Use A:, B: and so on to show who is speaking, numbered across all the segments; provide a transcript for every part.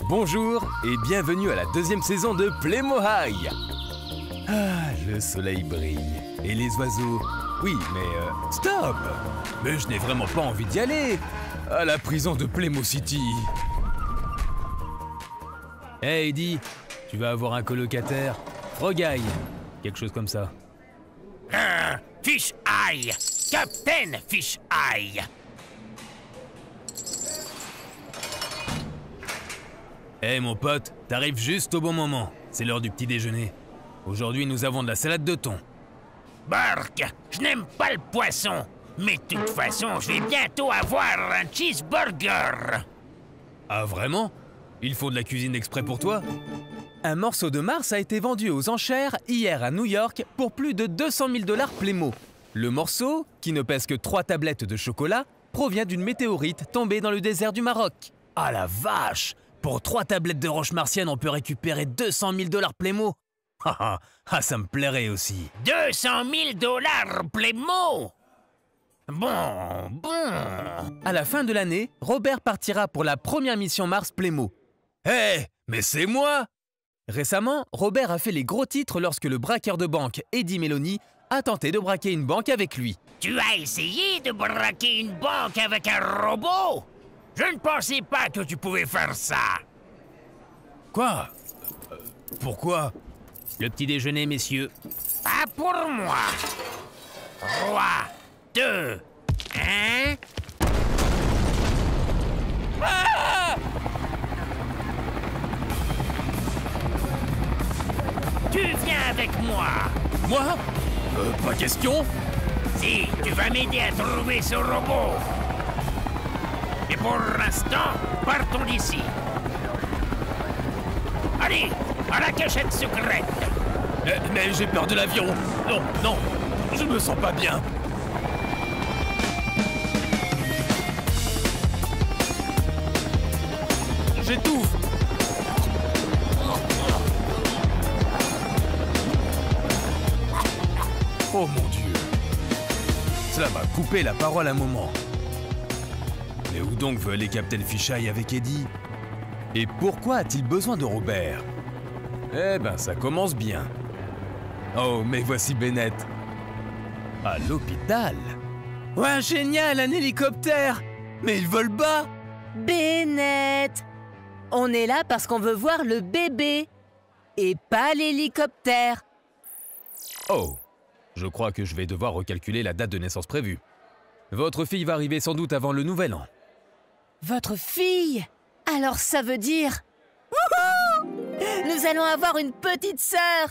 A: Bonjour et bienvenue à la deuxième saison de Playmo High. Ah, le soleil brille et les oiseaux... Oui, mais stop! Mais je n'ai vraiment pas envie d'y aller! À la prison de Playmo City! Hey Eddie, tu vas avoir un colocataire? Frog Eye, quelque chose comme ça.
B: Fish Eye! Captain Fish Eye!
A: Hey mon pote, t'arrives juste au bon moment. C'est l'heure du petit déjeuner. Aujourd'hui, nous avons de la salade de thon.
B: Bark, je n'aime pas le poisson, mais de toute façon, je vais bientôt avoir un cheeseburger.
A: Ah vraiment? Il faut de la cuisine exprès pour toi? Un morceau de Mars a été vendu aux enchères hier à New York pour plus de 200 000 $ Playmo. Le morceau, qui ne pèse que 3 tablettes de chocolat, provient d'une météorite tombée dans le désert du Maroc. Ah la vache! Pour 3 tablettes de roche martienne, on peut récupérer 200 000 $ Playmo. Ah, ça me plairait aussi.
B: 200 000 $ Playmo! Bon.
A: À la fin de l'année, Robert partira pour la première mission Mars Playmo. Hé, mais c'est moi! Récemment, Robert a fait les gros titres lorsque le braqueur de banque Eddie Meloni a tenté de braquer une banque avec lui.
B: Tu as essayé de braquer une banque avec un robot? Je ne pensais pas que tu pouvais faire ça.
A: Quoi? Pourquoi?
B: Le petit déjeuner, messieurs. Pas pour moi. 3, 2, 1... Ah! Tu viens avec moi.
A: Moi? Pas question.
B: Si, tu vas m'aider à trouver ce robot. Et pour l'instant, partons d'ici. Allez, à la cachette secrète.
A: Mais j'ai peur de l'avion. Non, je me sens pas bien. J'étouffe. Oh mon Dieu. Cela m'a coupé la parole un moment. Mais où donc veut aller Captain Fish Eye avec Eddie? Et pourquoi a-t-il besoin de Robert? Eh ben, ça commence bien. Oh, mais voici Bennett. À l'hôpital. Ouais, génial, un hélicoptère! Mais il vole bas!
C: Bennett! On est là parce qu'on veut voir le bébé et pas l'hélicoptère.
A: Oh, je crois que je vais devoir recalculer la date de naissance prévue. Votre fille va arriver sans doute avant le nouvel an.
C: Votre fille? Alors ça veut dire... Wouhou! Nous allons avoir une petite sœur.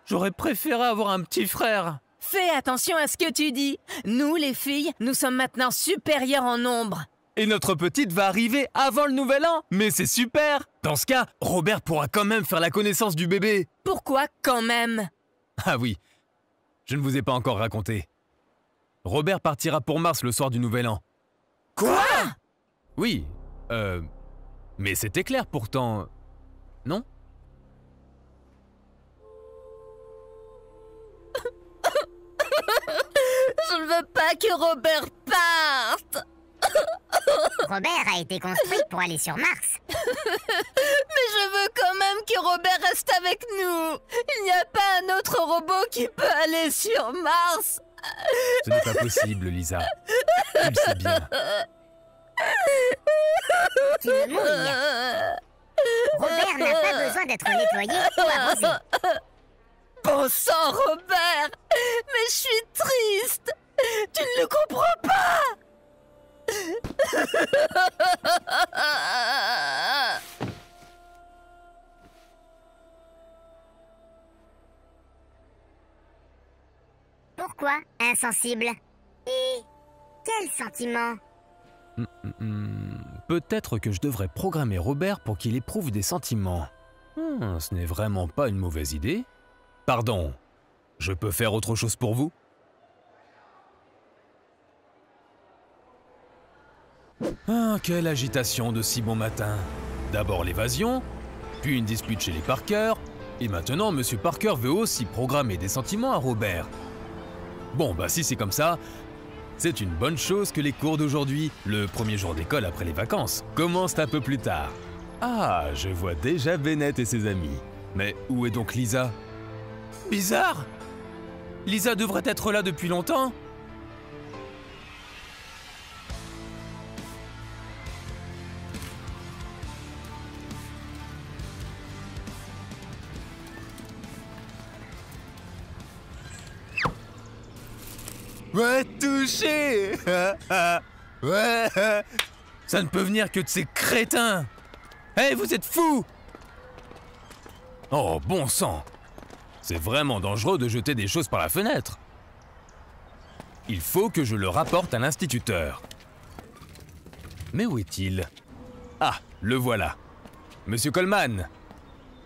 A: J'aurais préféré avoir un petit frère.
C: Fais attention à ce que tu dis. Nous, les filles, nous sommes maintenant supérieures en nombre.
A: Et notre petite va arriver avant le nouvel an. Mais c'est super! Dans ce cas, Robert pourra quand même faire la connaissance du bébé.
C: Pourquoi quand même?
A: Ah oui, je ne vous ai pas encore raconté. Robert partira pour Mars le soir du nouvel an.
C: Quoi?
A: Oui, mais c'était clair pourtant, non?
C: Je ne veux pas que Robert parte.
D: Robert a été construit pour aller sur Mars.
C: Mais je veux quand même que Robert reste avec nous. Il n'y a pas un autre robot qui peut aller sur Mars.
A: Ce n'est pas possible, Lisa. Tu le sais bien.
D: Tu veux mourir. Robert n'a pas besoin d'être nettoyé ou arrosé.
C: Bon sang, Robert. Mais je suis triste. Tu ne le comprends pas.
D: Pourquoi insensible? Et quel sentiment?
A: Peut-être que je devrais programmer Robert pour qu'il éprouve des sentiments. Ce n'est vraiment pas une mauvaise idée. Pardon, je peux faire autre chose pour vous? Ah, quelle agitation de si bon matin. D'abord l'évasion, puis une dispute chez les Parker, et maintenant Monsieur Parker veut aussi programmer des sentiments à Robert. Bon, bah si c'est comme ça, c'est une bonne chose que les cours d'aujourd'hui, le premier jour d'école après les vacances, commencent un peu plus tard. Ah, je vois déjà Bennett et ses amis. Mais où est donc Lisa? Bizarre! Lisa devrait être là depuis longtemps. Ouais, touché. Ouais. Ça ne peut venir que de ces crétins. Hé, vous êtes fous! Oh, bon sang! C'est vraiment dangereux de jeter des choses par la fenêtre. Il faut que je le rapporte à l'instituteur. Mais où est-il? Ah, le voilà. Monsieur Coleman!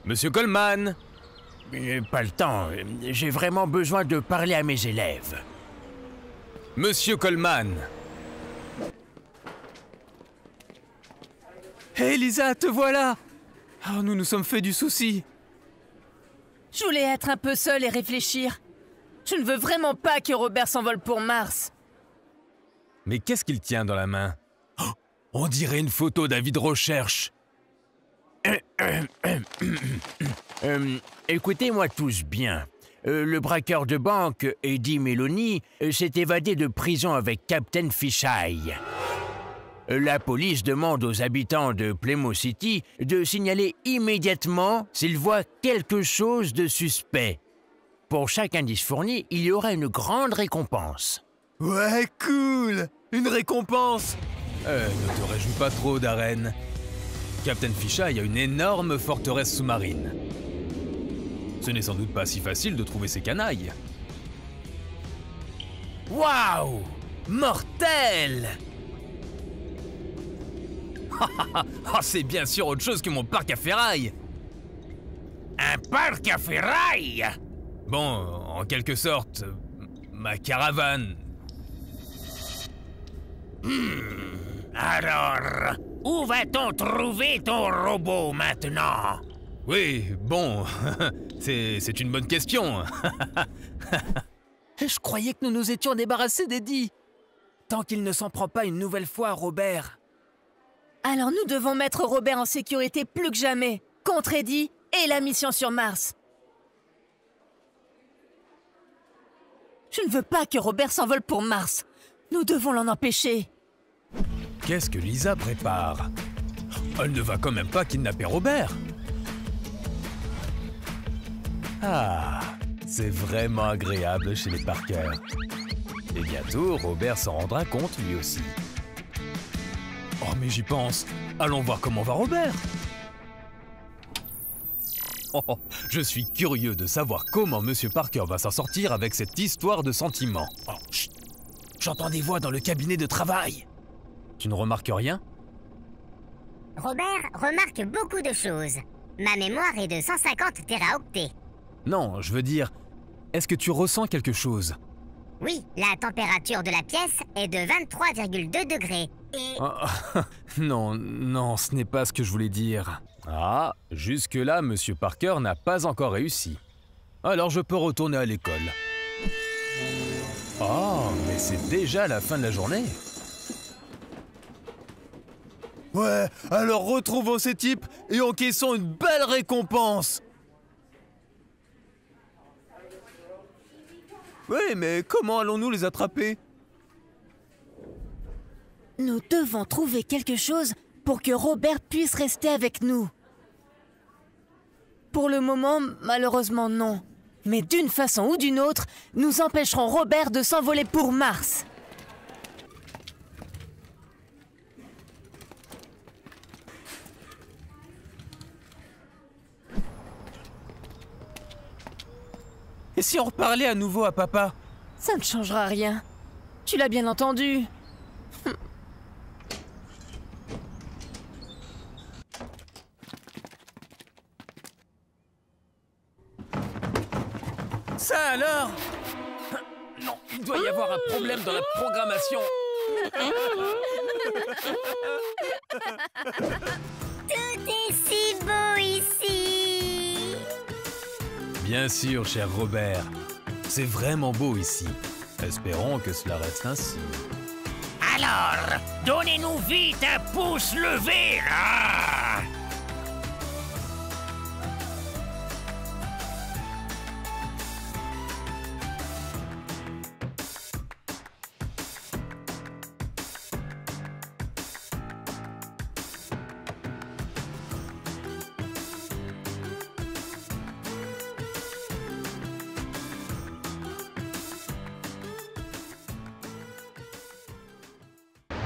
A: Monsieur Coleman!
B: Pas le temps. J'ai vraiment besoin de parler à mes élèves.
A: Monsieur Coleman! Hé, Lisa, te voilà! Oh, nous nous sommes fait du souci.
C: Je voulais être un peu seule et réfléchir. Je ne veux vraiment pas que Robert s'envole pour Mars.
A: Mais qu'est-ce qu'il tient dans la main? Oh, on dirait une photo d'avis de recherche.
B: Écoutez-moi tous bien. Le braqueur de banque, Eddie Meloni, s'est évadé de prison avec Captain Fisheye. La police demande aux habitants de Plymouth City de signaler immédiatement s'ils voient quelque chose de suspect. Pour chaque indice fourni, il y aura une grande récompense.
A: Ouais, cool! Une récompense! Ne te réjouis pas trop, Darren. Captain Fisheye a une énorme forteresse sous-marine. Ce n'est sans doute pas si facile de trouver ces canailles. Waouh! Mortel! Oh, c'est bien sûr autre chose que mon parc à ferraille.
B: Un parc à ferraille?
A: Bon, en quelque sorte, ma caravane.
B: Alors, où va-t-on trouver ton robot maintenant?
A: Oui, bon, c'est une bonne question. Je croyais que nous nous étions débarrassés d'Eddie. Tant qu'il ne s'en prend pas une nouvelle fois à Robert.
C: Alors nous devons mettre Robert en sécurité plus que jamais, contre Eddie et la mission sur Mars. Je ne veux pas que Robert s'envole pour Mars. Nous devons l'en empêcher.
A: Qu'est-ce que Lisa prépare? Elle ne va quand même pas kidnapper Robert. Ah, c'est vraiment agréable chez les Parker. Et bientôt, Robert s'en rendra compte lui aussi. Oh, mais j'y pense. Allons voir comment va Robert. Oh, je suis curieux de savoir comment Monsieur Parker va s'en sortir avec cette histoire de sentiments. Oh, chut. J'entends des voix dans le cabinet de travail. Tu ne remarques rien?
D: Robert remarque beaucoup de choses. Ma mémoire est de 150 téraoctets.
A: Non, je veux dire, est-ce que tu ressens quelque chose?
D: Oui, la température de la pièce est de 23,2 degrés. Et...
A: Oh, non, ce n'est pas ce que je voulais dire. Ah, jusque-là, Monsieur Parker n'a pas encore réussi. Alors je peux retourner à l'école. Oh, mais c'est déjà la fin de la journée. Ouais, alors retrouvons ces types et encaissons une belle récompense. Oui, mais comment allons-nous les attraper?
C: Nous devons trouver quelque chose pour que Robert puisse rester avec nous. Pour le moment, malheureusement non. Mais d'une façon ou d'une autre, nous empêcherons Robert de s'envoler pour Mars.
A: Et si on reparlait à nouveau à papa?
C: Ça ne changera rien. Tu l'as bien entendu.
A: Ça alors? Non, il doit y avoir un problème dans la programmation.
D: Tout est si beau ici.
A: Bien sûr, cher Robert. C'est vraiment beau ici. Espérons que cela reste ainsi.
B: Alors, donnez-nous vite un pouce levé, là!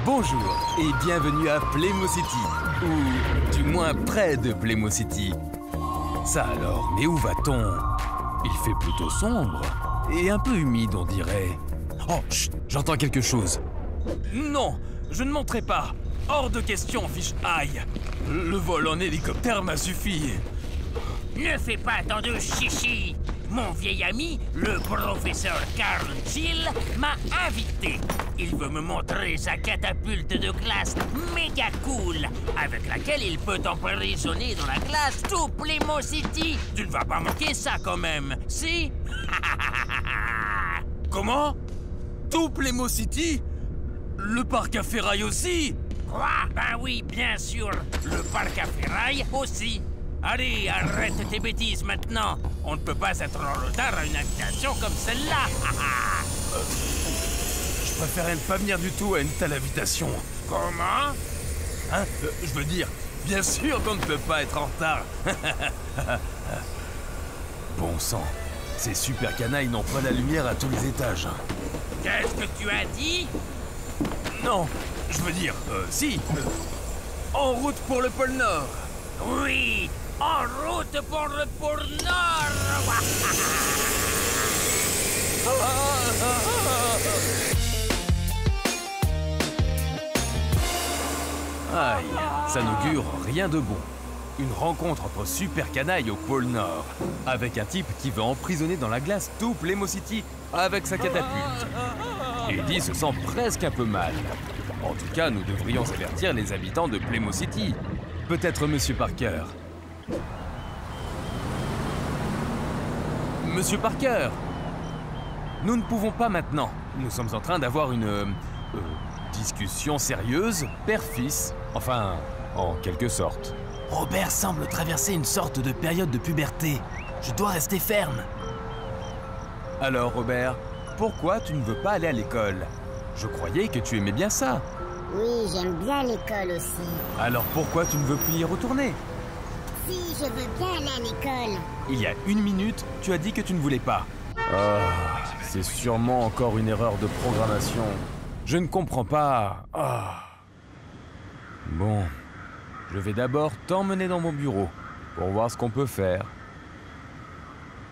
A: Bonjour et bienvenue à Playmo City, ou du moins près de Playmo City. Ça alors, mais où va-t-on? Il fait plutôt sombre et un peu humide, on dirait. Oh, chut, j'entends quelque chose. Non, je ne monterai pas. Hors de question, Fish-Eye. Le vol en hélicoptère m'a suffi.
E: Ne fais pas tant de chichi. Mon vieil ami, le professeur Carl Gill, m'a invité. Il veut me montrer sa catapulte de glace méga cool, avec laquelle il peut emprisonner dans la glace tout Playmo City. Tu ne vas pas manquer ça quand même, si?
A: Comment? Tout Playmo City? Le parc à ferraille aussi?
E: Quoi? Ben oui, bien sûr. Le parc à ferraille aussi. Allez, arrête tes bêtises maintenant. On ne peut pas être en retard à une invitation comme celle-là.
A: Je préférerais ne pas venir du tout à une telle invitation.
E: Comment?
A: Hein? Je veux dire, bien sûr qu'on ne peut pas être en retard. Bon sang, ces super canailles n'ont pas la lumière à tous les étages.
E: Qu'est-ce que tu as dit?
A: Non, je veux dire, si. En route pour le pôle Nord.
E: Oui, en route pour le pôle Nord.
A: Aïe, ça n'augure rien de bon. Une rencontre entre super canailles au pôle Nord, avec un type qui veut emprisonner dans la glace tout Playmo City avec sa catapulte. Eddie se sent presque un peu mal. En tout cas, nous devrions avertir les habitants de Playmo City. Peut-être Monsieur Parker. Monsieur Parker! Nous ne pouvons pas maintenant. Nous sommes en train d'avoir une... discussion sérieuse, père-fils. Enfin, en quelque sorte. Robert semble traverser une sorte de période de puberté. Je dois rester ferme. Alors, Robert, pourquoi tu ne veux pas aller à l'école? Je croyais que tu aimais bien ça.
D: Oui, j'aime bien l'école aussi.
A: Alors pourquoi tu ne veux plus y retourner?
D: Si, je veux bien aller à l'école.
A: Il y a 1 minute, tu as dit que tu ne voulais pas. Ah, c'est sûrement encore une erreur de programmation. Je ne comprends pas. Ah. Bon, je vais d'abord t'emmener dans mon bureau pour voir ce qu'on peut faire.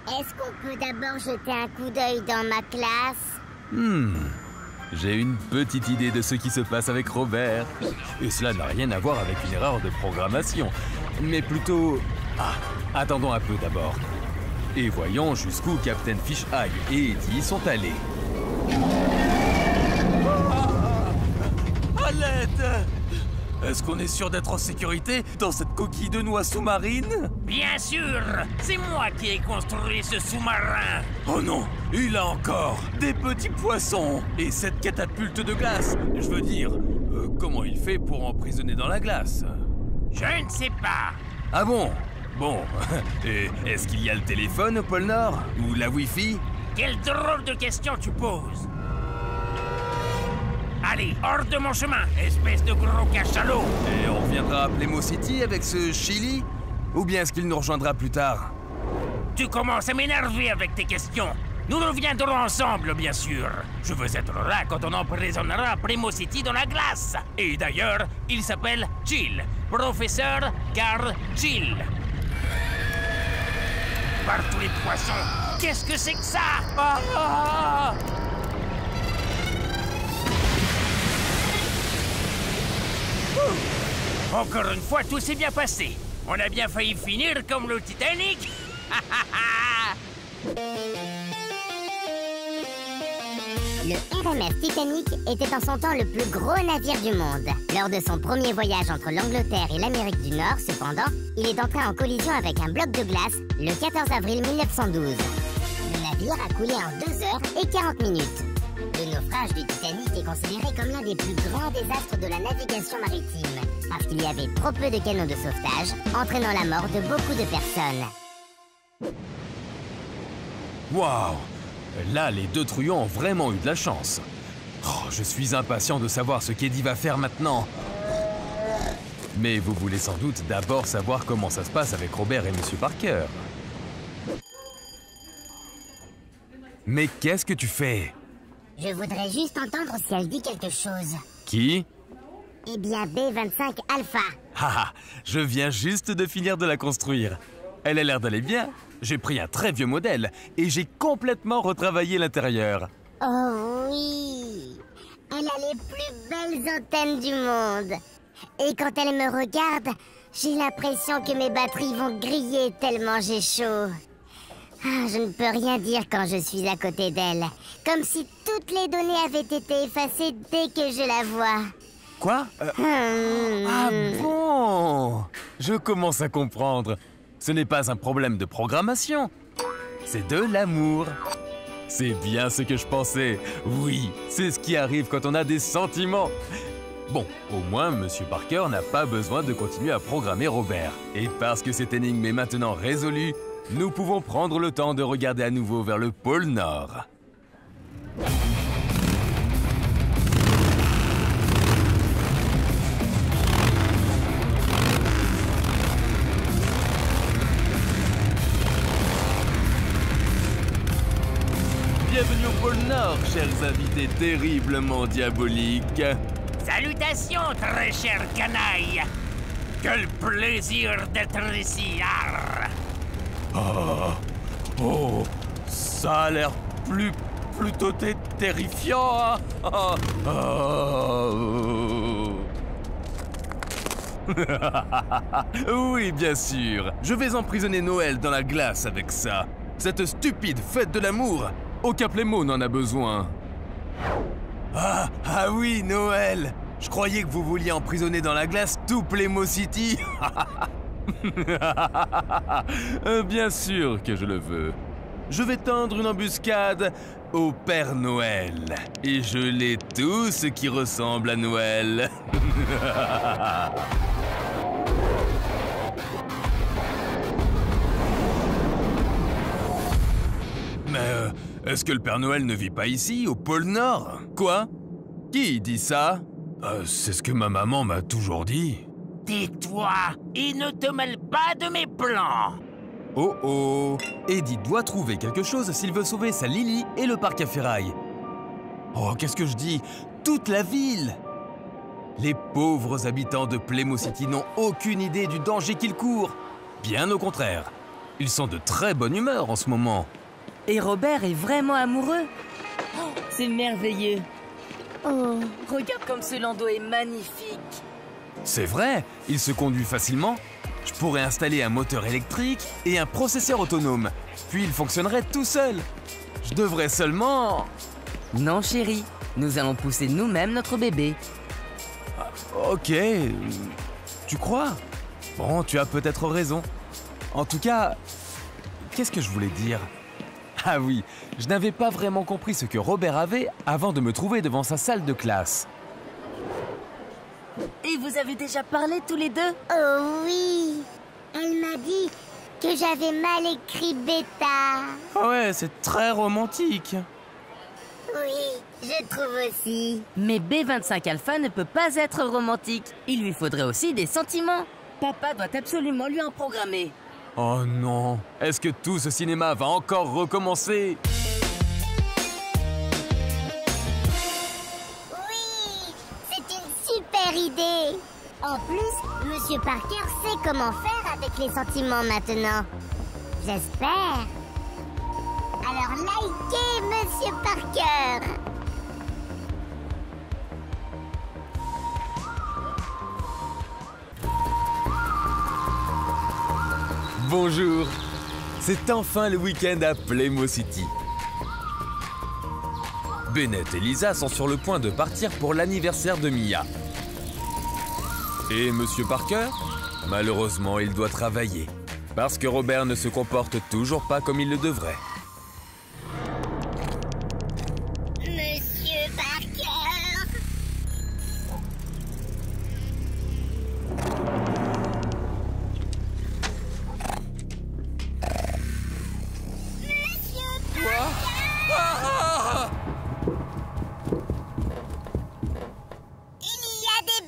D: Est-ce qu'on peut d'abord jeter un coup d'œil dans ma classe?
A: J'ai une petite idée de ce qui se passe avec Robert. Et cela n'a rien à voir avec une erreur de programmation, mais plutôt... Ah, attendons un peu d'abord. Et voyons jusqu'où Captain Fish-Eye et Eddie sont allés. À l'aide! Est-ce qu'on est sûr d'être en sécurité dans cette coquille de noix sous-marine?
E: Bien sûr, c'est moi qui ai construit ce sous-marin.
A: Oh non, il a encore des petits poissons et cette catapulte de glace. Je veux dire, comment il fait pour emprisonner dans la glace?
E: Je ne sais pas.
A: Ah bon? Bon, et est-ce qu'il y a le téléphone au pôle Nord? Ou la Wi-Fi?
E: Quelle drôle de question tu poses. Allez, hors de mon chemin, espèce de gros cachalot.
A: Et on reviendra à Playmo City avec ce Chili? Ou bien est-ce qu'il nous rejoindra plus tard?
E: Tu commences à m'énerver avec tes questions. Nous reviendrons ensemble, bien sûr. Je veux être là quand on emprisonnera Playmo City dans la glace. Et d'ailleurs, il s'appelle Gill, professeur Carl Gill. Par tous les poissons, qu'est-ce que c'est que ça? Ah! Encore une fois, tout s'est bien passé. On a bien failli finir comme le Titanic.
D: Le RMS Titanic était en son temps le plus gros navire du monde. Lors de son premier voyage entre l'Angleterre et l'Amérique du Nord, cependant, il est entré en collision avec un bloc de glace le 14 avril 1912. Le navire a coulé en 2 heures et 40 minutes. Le naufrage du Titanic est considéré comme l'un des plus grands désastres de la navigation maritime, parce qu'il y avait trop peu de canaux de sauvetage, entraînant la mort de beaucoup de personnes.
A: Waouh! Là, les deux truands ont vraiment eu de la chance. Oh, je suis impatient de savoir ce qu'Eddie va faire maintenant. Mais vous voulez sans doute d'abord savoir comment ça se passe avec Robert et Monsieur Parker. Mais qu'est-ce que tu fais?
D: Je voudrais juste entendre si elle dit quelque chose.
A: Qui?
D: Eh bien, B25 Alpha.
A: Ah, je viens juste de finir de la construire. Elle a l'air d'aller bien. J'ai pris un très vieux modèle et j'ai complètement retravaillé l'intérieur.
D: Oh oui, elle a les plus belles antennes du monde. Et quand elle me regarde, j'ai l'impression que mes batteries vont griller tellement j'ai chaud. Ah, je ne peux rien dire quand je suis à côté d'elle. Comme si toutes les données avaient été effacées dès que je la vois.
A: Quoi Ah bon? Je commence à comprendre. Ce n'est pas un problème de programmation. C'est de l'amour. C'est bien ce que je pensais. Oui, c'est ce qui arrive quand on a des sentiments. Bon, au moins, Monsieur Parker n'a pas besoin de continuer à programmer Robert. Et parce que cette énigme est maintenant résolue, nous pouvons prendre le temps de regarder à nouveau vers le pôle Nord. Bienvenue au pôle Nord, chers invités terriblement diaboliques.
E: Salutations, très cher canaille. Quel plaisir d'être ici, arr.
A: Oh, ça a l'air plutôt terrifiant. Hein. Oui, bien sûr. Je vais emprisonner Noël dans la glace avec ça. Cette stupide fête de l'amour. Aucun Playmo n'en a besoin. Ah oui, Noël. Je croyais que vous vouliez emprisonner dans la glace tout Playmo City. Bien sûr que je le veux. Je vais tendre une embuscade au Père Noël et geler tout ce qui ressemble à Noël. Mais est-ce que le Père Noël ne vit pas ici, au pôle Nord? Quoi? Qui dit ça? C'est ce que ma maman m'a toujours dit.
E: Tais-toi et ne te mêle pas de mes plans.
A: Oh, Eddie doit trouver quelque chose s'il veut sauver sa Lily et le parc à ferraille. Oh, qu'est-ce que je dis? Toute la ville! Les pauvres habitants de Playmo City n'ont aucune idée du danger qu'ils courent. Bien au contraire. Ils sont de très bonne humeur en ce moment.
C: Et Robert est vraiment amoureux. Oh, c'est merveilleux. Oh, regarde comme ce landau est magnifique.
A: C'est vrai, il se conduit facilement. Je pourrais installer un moteur électrique et un processeur autonome. Puis il fonctionnerait tout seul. Je devrais seulement...
C: Non, chérie, nous allons pousser nous-mêmes notre bébé.
A: Ok, tu crois? Bon, tu as peut-être raison. En tout cas, qu'est-ce que je voulais dire? Ah oui, je n'avais pas vraiment compris ce que Robert avait avant de me trouver devant sa salle de classe.
C: Et vous avez déjà parlé tous les deux?
D: Oh oui, elle m'a dit que j'avais mal écrit bêta.
A: Ouais, c'est très romantique.
D: Oui, je trouve aussi.
C: Mais B25 Alpha ne peut pas être romantique. Il lui faudrait aussi des sentiments. Papa doit absolument lui en programmer.
A: Oh non, est-ce que tout ce cinéma va encore recommencer?
D: Oui, c'est une super idée. En plus, Monsieur Parker sait comment faire avec les sentiments maintenant. J'espère. Alors likez Monsieur Parker.
A: Bonjour, c'est enfin le week-end à Playmo City. Bennett et Lisa sont sur le point de partir pour l'anniversaire de Mia. Et Monsieur Parker? Malheureusement, il doit travailler, parce que Robert ne se comporte toujours pas comme il le devrait.
D: Monsieur Parker. Il y a des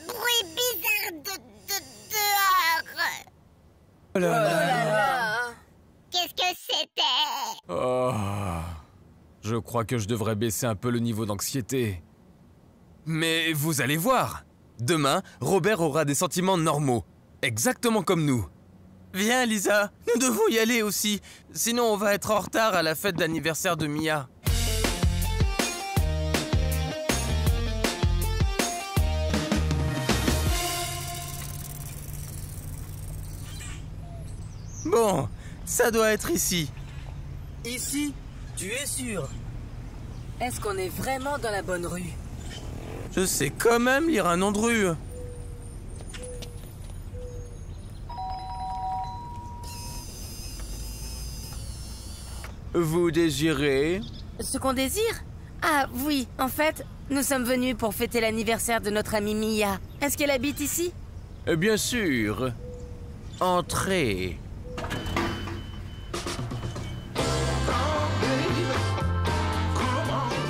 D: bruits bizarres dehors. Qu'est-ce que c'était?
A: Oh, je crois que je devrais baisser un peu le niveau d'anxiété. Mais vous allez voir. Demain, Robert aura des sentiments normaux. Exactement comme nous. Viens, Lisa, nous devons y aller aussi. Sinon, on va être en retard à la fête d'anniversaire de Mia. Bon, ça doit être ici.
C: Ici? Tu es sûr? Est-ce qu'on est vraiment dans la bonne rue?
A: Je sais quand même lire un nom de rue. Vous désirez?
C: Ce qu'on désire? Ah oui, en fait, nous sommes venus pour fêter l'anniversaire de notre amie Mia. Est-ce qu'elle habite ici?
B: Bien sûr. Entrez.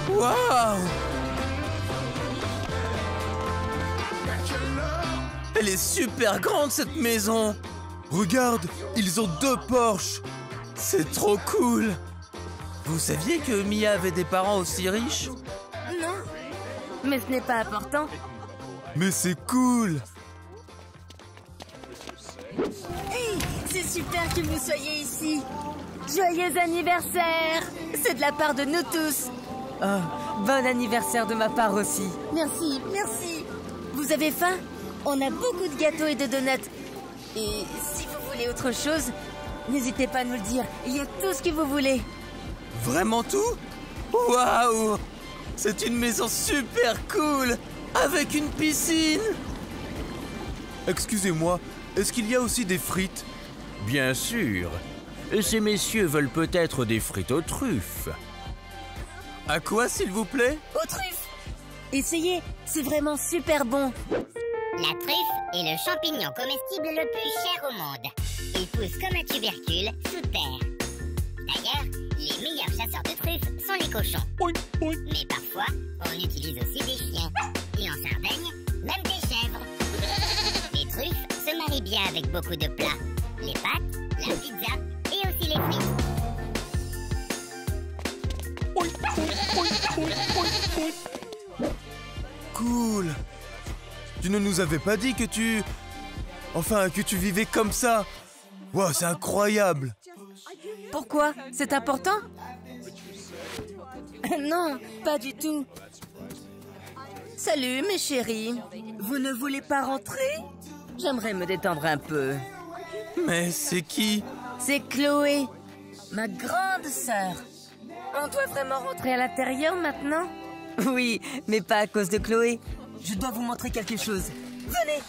A: Waouh! Elle est super grande cette maison! Regarde, ils ont 2 Porsche! C'est trop cool! Vous saviez que Mia avait des parents aussi riches?
C: Non. Mais ce n'est pas important.
A: Mais c'est cool!
C: Hey, c'est super que vous soyez ici. Joyeux anniversaire! C'est de la part de nous tous. Oh, bon anniversaire de ma part aussi. Merci, merci. Vous avez faim? On a beaucoup de gâteaux et de donuts. Et si vous voulez autre chose, n'hésitez pas à nous le dire. Il y a tout ce que vous voulez.
A: Vraiment tout? Waouh! C'est une maison super cool! Avec une piscine! Excusez-moi, est-ce qu'il y a aussi des frites?
B: Bien sûr. Ces messieurs veulent peut-être des frites aux truffes.
A: À quoi, s'il vous plaît?
C: Aux truffes! Essayez, c'est vraiment super bon.
D: La truffe est le champignon comestible le plus cher au monde. Il pousse comme un tubercule sous terre. D'ailleurs, les meilleurs chasseurs de truffes sont les cochons. Mais parfois, on utilise aussi des chiens. Et en Sardaigne, même des chèvres. Les truffes se marient bien avec beaucoup de plats. Les pâtes, la pizza et aussi les frites.
A: Cool! Tu ne nous avais pas dit que tu... Enfin, que tu vivais comme ça! Wow, c'est incroyable!
C: Pourquoi? C'est important? Non, pas du tout. Salut, mes chéris. Vous ne voulez pas rentrer? J'aimerais me détendre un peu.
A: Mais c'est qui?
C: C'est Chloé, ma grande sœur. On doit vraiment rentrer à l'intérieur maintenant? Oui, mais pas à cause de Chloé. Je dois vous montrer quelque chose. Venez!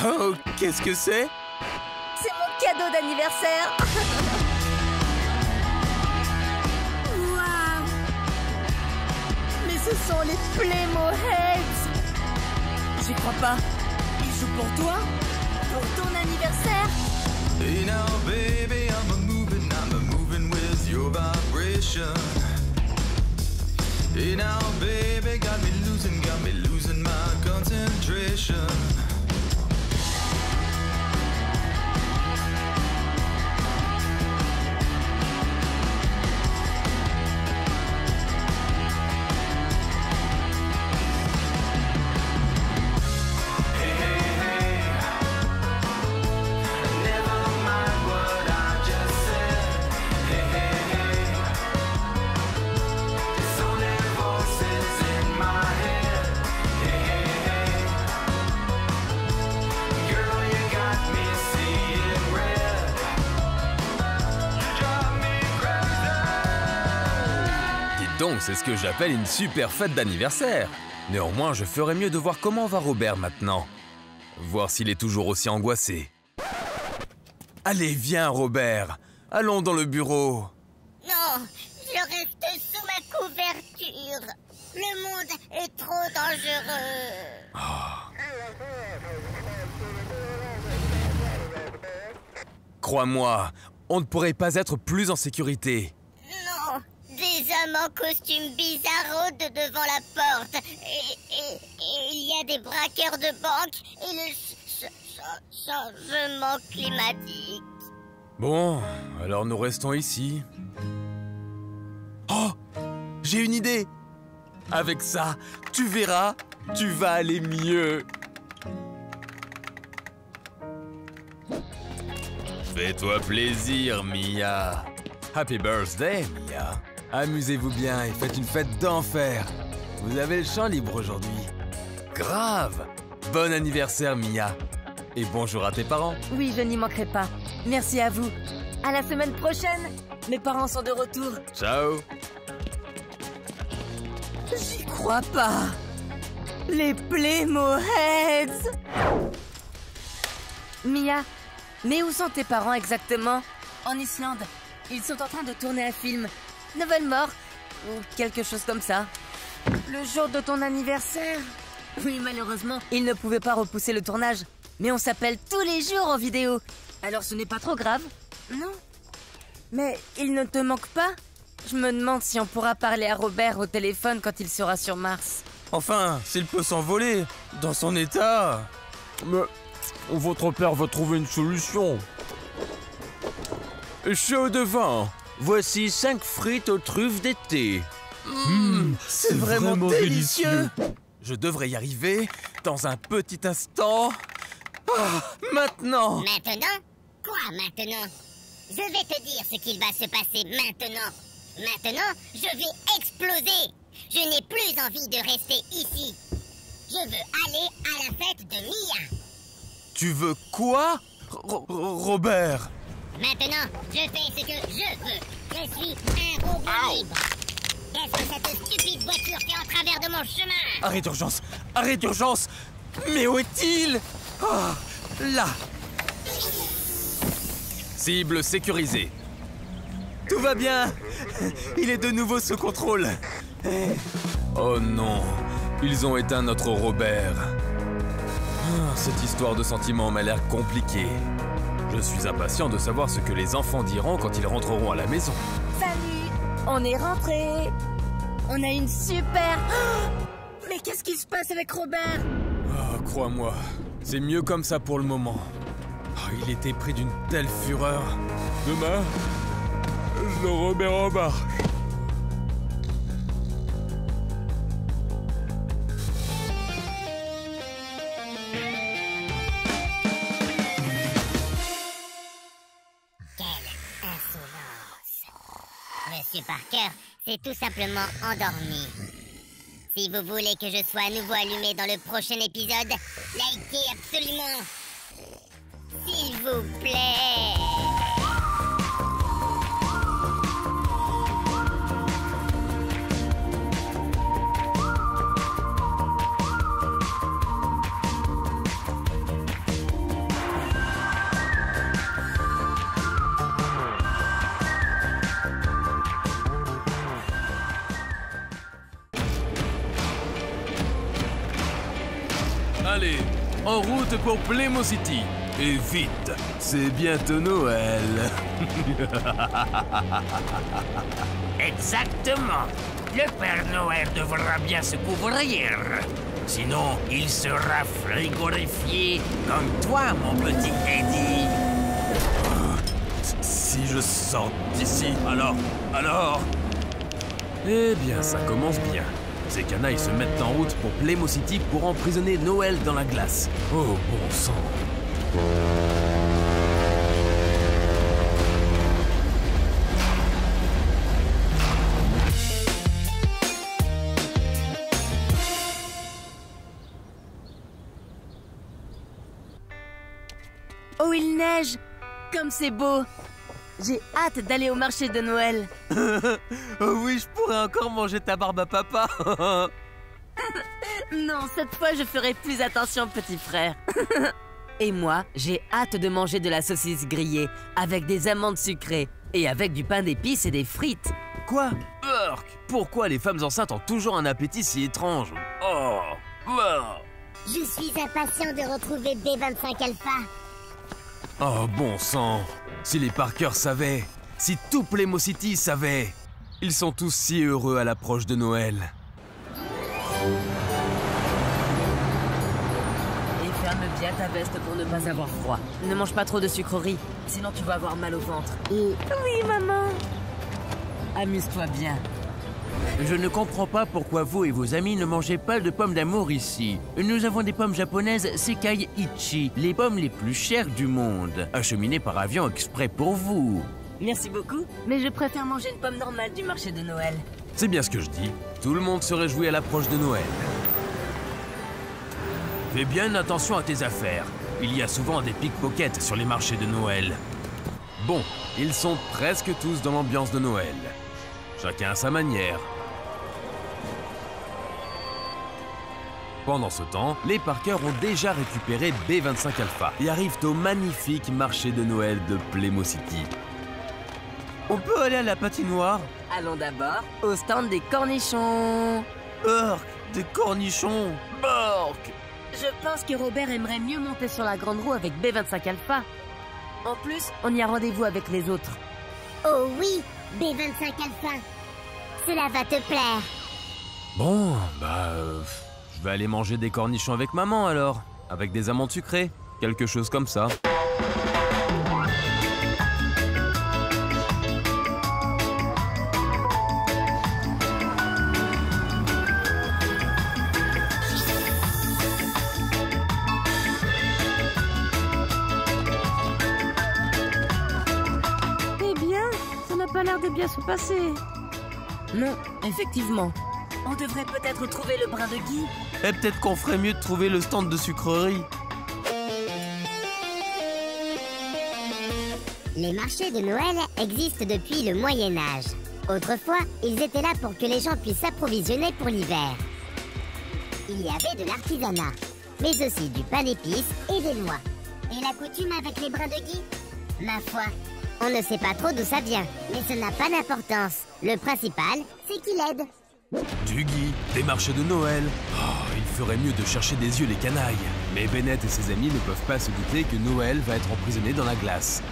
A: Oh, qu'est-ce que c'est?
C: C'est mon cadeau d'anniversaire! Waouh! Mais ce sont les Playmo-Heads! J'y crois pas. Ils jouent pour toi? Pour ton anniversaire?
F: Hey now, baby, I'm moving with your vibration. Hey now, baby, got me losing my concentration.
A: Donc, c'est ce que j'appelle une super fête d'anniversaire. Néanmoins, je ferais mieux de voir comment va Robert maintenant. Voir s'il est toujours aussi angoissé. Allez, viens, Robert. Allons dans le bureau.
D: Non, je reste sous ma couverture. Le monde est trop dangereux.
A: Crois-moi, on ne pourrait pas être plus en sécurité.
D: Non, des hommes en costume bizarre rôdent devant la porte. Et il y a des braqueurs de banque et le changement climatique.
A: Bon, alors nous restons ici. Oh! J'ai une idée! Avec ça, tu verras, tu vas aller mieux. Fais-toi plaisir, Mia. Happy birthday, Mia. Amusez-vous bien et faites une fête d'enfer. Vous avez le champ libre aujourd'hui. Grave! Bon anniversaire, Mia. Et bonjour à tes parents.
C: Oui, je n'y manquerai pas. Merci à vous. À la semaine prochaine. Mes parents sont de retour.
A: Ciao.
C: J'y crois pas. Les Playmoheads. Mia, mais où sont tes parents exactement? En Islande. Ils sont en train de tourner un film. Nouvelle mort. Ou quelque chose comme ça. Le jour de ton anniversaire? Oui, malheureusement, ils ne pouvaient pas repousser le tournage. Mais on s'appelle tous les jours en vidéo. Alors ce n'est pas trop grave, non? Mais il ne te manque pas? Je me demande si on pourra parler à Robert au téléphone quand il sera sur Mars.
A: Enfin, s'il peut s'envoler, dans son état.
G: Mais votre père va trouver une solution.
B: Chaud de vent. Voici 5 frites aux truffes d'été.
A: C'est vraiment délicieux. Je devrais y arriver dans un petit instant. Ah, maintenant.
D: Maintenant? Quoi maintenant? Je vais te dire ce qu'il va se passer maintenant. Maintenant, je vais exploser. Je n'ai plus envie de rester ici. Je veux aller à la fête de Mia.
A: Tu veux quoi, Robert?
D: Maintenant, je fais ce que je veux. Je suis un robot libre. Qu'est-ce que cette stupide voiture fait en travers de mon chemin?
A: Arrêt d'urgence! Arrêt d'urgence! Mais où est-il? Ah, là! Cible sécurisée. Tout va bien! Il est de nouveau sous contrôle. Oh non! Ils ont éteint notre Robert. Ah, cette histoire de sentiments m'a l'air compliquée. Je suis impatient de savoir ce que les enfants diront quand ils rentreront à la maison.
C: Salut! On est rentrés! On a une super... Oh, mais qu'est-ce qui se passe avec Robert?
A: Oh, crois-moi, c'est mieux comme ça pour le moment. Oh, il était pris d'une telle fureur.
G: Demain, je le remets en marche.
D: Monsieur Parker s'est tout simplement endormi. Si vous voulez que je sois à nouveau allumé dans le prochain épisode, likez absolument. S'il vous plaît.
A: Allez, en route pour Playmo City. Et vite, c'est bientôt Noël.
E: Exactement. Le Père Noël devra bien se couvrir. Sinon, il sera frigorifié comme toi, mon petit Eddie.
A: Si je sors d'ici, alors... Eh bien, ça commence bien. Ces canailles se mettent en route pour Playmo City pour emprisonner Noël dans la glace. Oh, bon sang.
C: Oh, il neige! Comme c'est beau! J'ai hâte d'aller au marché de Noël.
A: Oh oui, je pourrais encore manger ta barbe à papa.
C: Non, cette fois, je ferai plus attention, petit frère. Et moi, j'ai hâte de manger de la saucisse grillée avec des amandes sucrées et avec du pain d'épices et des frites.
A: Quoi? Urk! Pourquoi les femmes enceintes ont toujours un appétit si étrange? Oh!
D: Je suis impatient de retrouver B25 Alpha.
A: Oh, bon sang! Si les Parker savaient, si tout Playmo City savait, ils sont tous si heureux à l'approche de Noël.
C: Et ferme bien ta veste pour ne pas avoir froid. ne mange pas trop de sucreries, sinon tu vas avoir mal au ventre. Oui, maman. Amuse-toi bien.
B: Je ne comprends pas pourquoi vous et vos amis ne mangez pas de pommes d'amour ici. Nous avons des pommes japonaises Sekai Ichi, les pommes les plus chères du monde, acheminées par avion exprès pour vous.
C: Merci beaucoup, mais je préfère manger une pomme normale du marché de Noël.
A: C'est bien ce que je dis. Tout le monde se réjouit à l'approche de Noël. Fais bien attention à tes affaires. Il y a souvent des pickpockets sur les marchés de Noël. Bon, ils sont presque tous dans l'ambiance de Noël. Chacun à sa manière. Pendant ce temps, les Parker ont déjà récupéré B25 Alpha et arrivent au magnifique marché de Noël de Playmo City. On peut aller à la patinoire?
C: Allons d'abord au stand des cornichons.
A: Urk, des cornichons! Bork!
C: Je pense que Robert aimerait mieux monter sur la grande roue avec B25 Alpha. En plus, on y a rendez-vous avec les autres.
D: Oh oui, B25 Alpha. Cela va te plaire.
A: Bon, je vais aller manger des cornichons avec maman alors. Avec des amandes sucrées. Quelque chose comme ça.
C: Eh bien, ça n'a pas l'air de bien se passer. Non, effectivement. On devrait peut-être trouver le brin de Guy.
A: Et peut-être qu'on ferait mieux de trouver le stand de sucrerie.
D: Les marchés de Noël existent depuis le Moyen-Âge. Autrefois, ils étaient là pour que les gens puissent s'approvisionner pour l'hiver. Il y avait de l'artisanat, mais aussi du pain d'épices et des noix. Et la coutume avec les brins de Guy? Ma foi, on ne sait pas trop d'où ça vient, mais ça n'a pas d'importance. Le principal, c'est qu'il aide.
A: Du Guy, des marchés de Noël. Oh, il ferait mieux de chercher des yeux les canailles. Mais Bennett et ses amis ne peuvent pas se douter que Noël va être emprisonné dans la glace.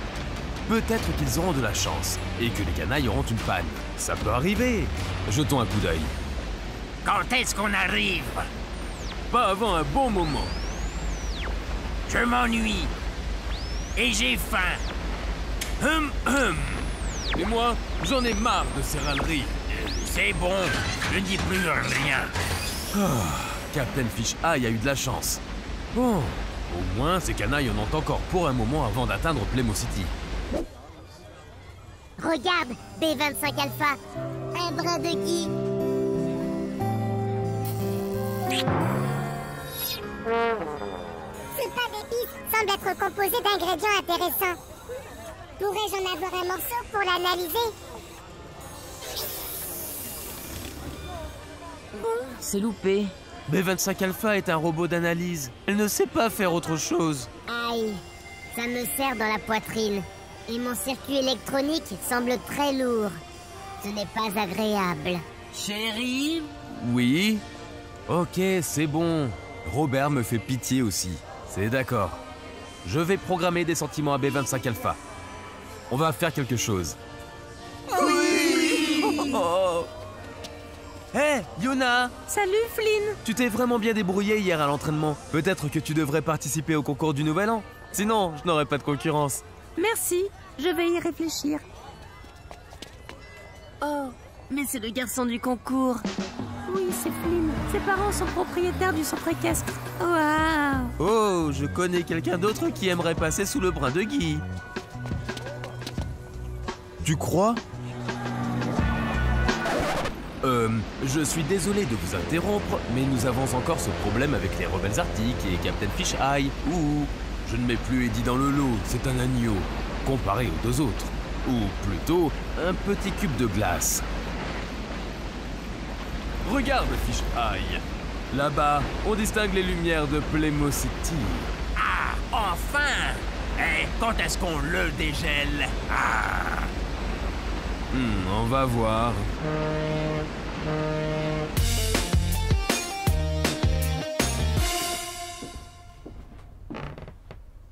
A: Peut-être qu'ils auront de la chance et que les canailles auront une panne. Ça peut arriver. Jetons un coup d'œil.
E: Quand est-ce qu'on arrive?
A: Pas avant un bon moment.
E: Je m'ennuie. Et j'ai faim.
A: Et moi, j'en ai marre de ces râleries.
E: C'est bon, je ne dis plus rien.
A: Captain Fish Eye a eu de la chance. Bon, au moins ces canailles en ont encore pour un moment avant d'atteindre Playmo City.
D: Regarde, B25 Alpha, un brin de Guy. Ce pain d'épices semble être composé d'ingrédients intéressants. Pourrais-je en avoir un morceau pour l'analyser?
C: C'est loupé.
A: B25 Alpha est un robot d'analyse. Elle ne sait pas faire autre chose.
D: Aïe, ça me serre dans la poitrine. Et mon circuit électronique semble très lourd. Ce n'est pas agréable.
C: Chérie?
A: Oui? Ok, c'est bon. Robert me fait pitié aussi. C'est d'accord. Je vais programmer des sentiments à B25 Alpha. On va faire quelque chose. Oui! Oh. Hé, Yuna!
C: Salut, Flynn!
A: Tu t'es vraiment bien débrouillé hier à l'entraînement. Peut-être que tu devrais participer au concours du Nouvel An. Sinon, je n'aurais pas de concurrence.
C: Merci, je vais y réfléchir. Oh, mais c'est le garçon du concours. Oui, c'est Flynn. Ses parents sont propriétaires du centre équestre. Waouh!
A: Oh, je connais quelqu'un d'autre qui aimerait passer sous le brin de Guy. Tu crois? Je suis désolé de vous interrompre, mais nous avons encore ce problème avec les rebelles arctiques et Captain Fish Eye. Ou, je ne mets plus Eddie dans le lot, c'est un agneau, comparé aux deux autres. Ou plutôt, un petit cube de glace. Regarde, Fish Eye. Là-bas, on distingue les lumières de Playmo City.
E: Ah, enfin! Eh, quand est-ce qu'on le dégèle? Ah!
A: On va voir.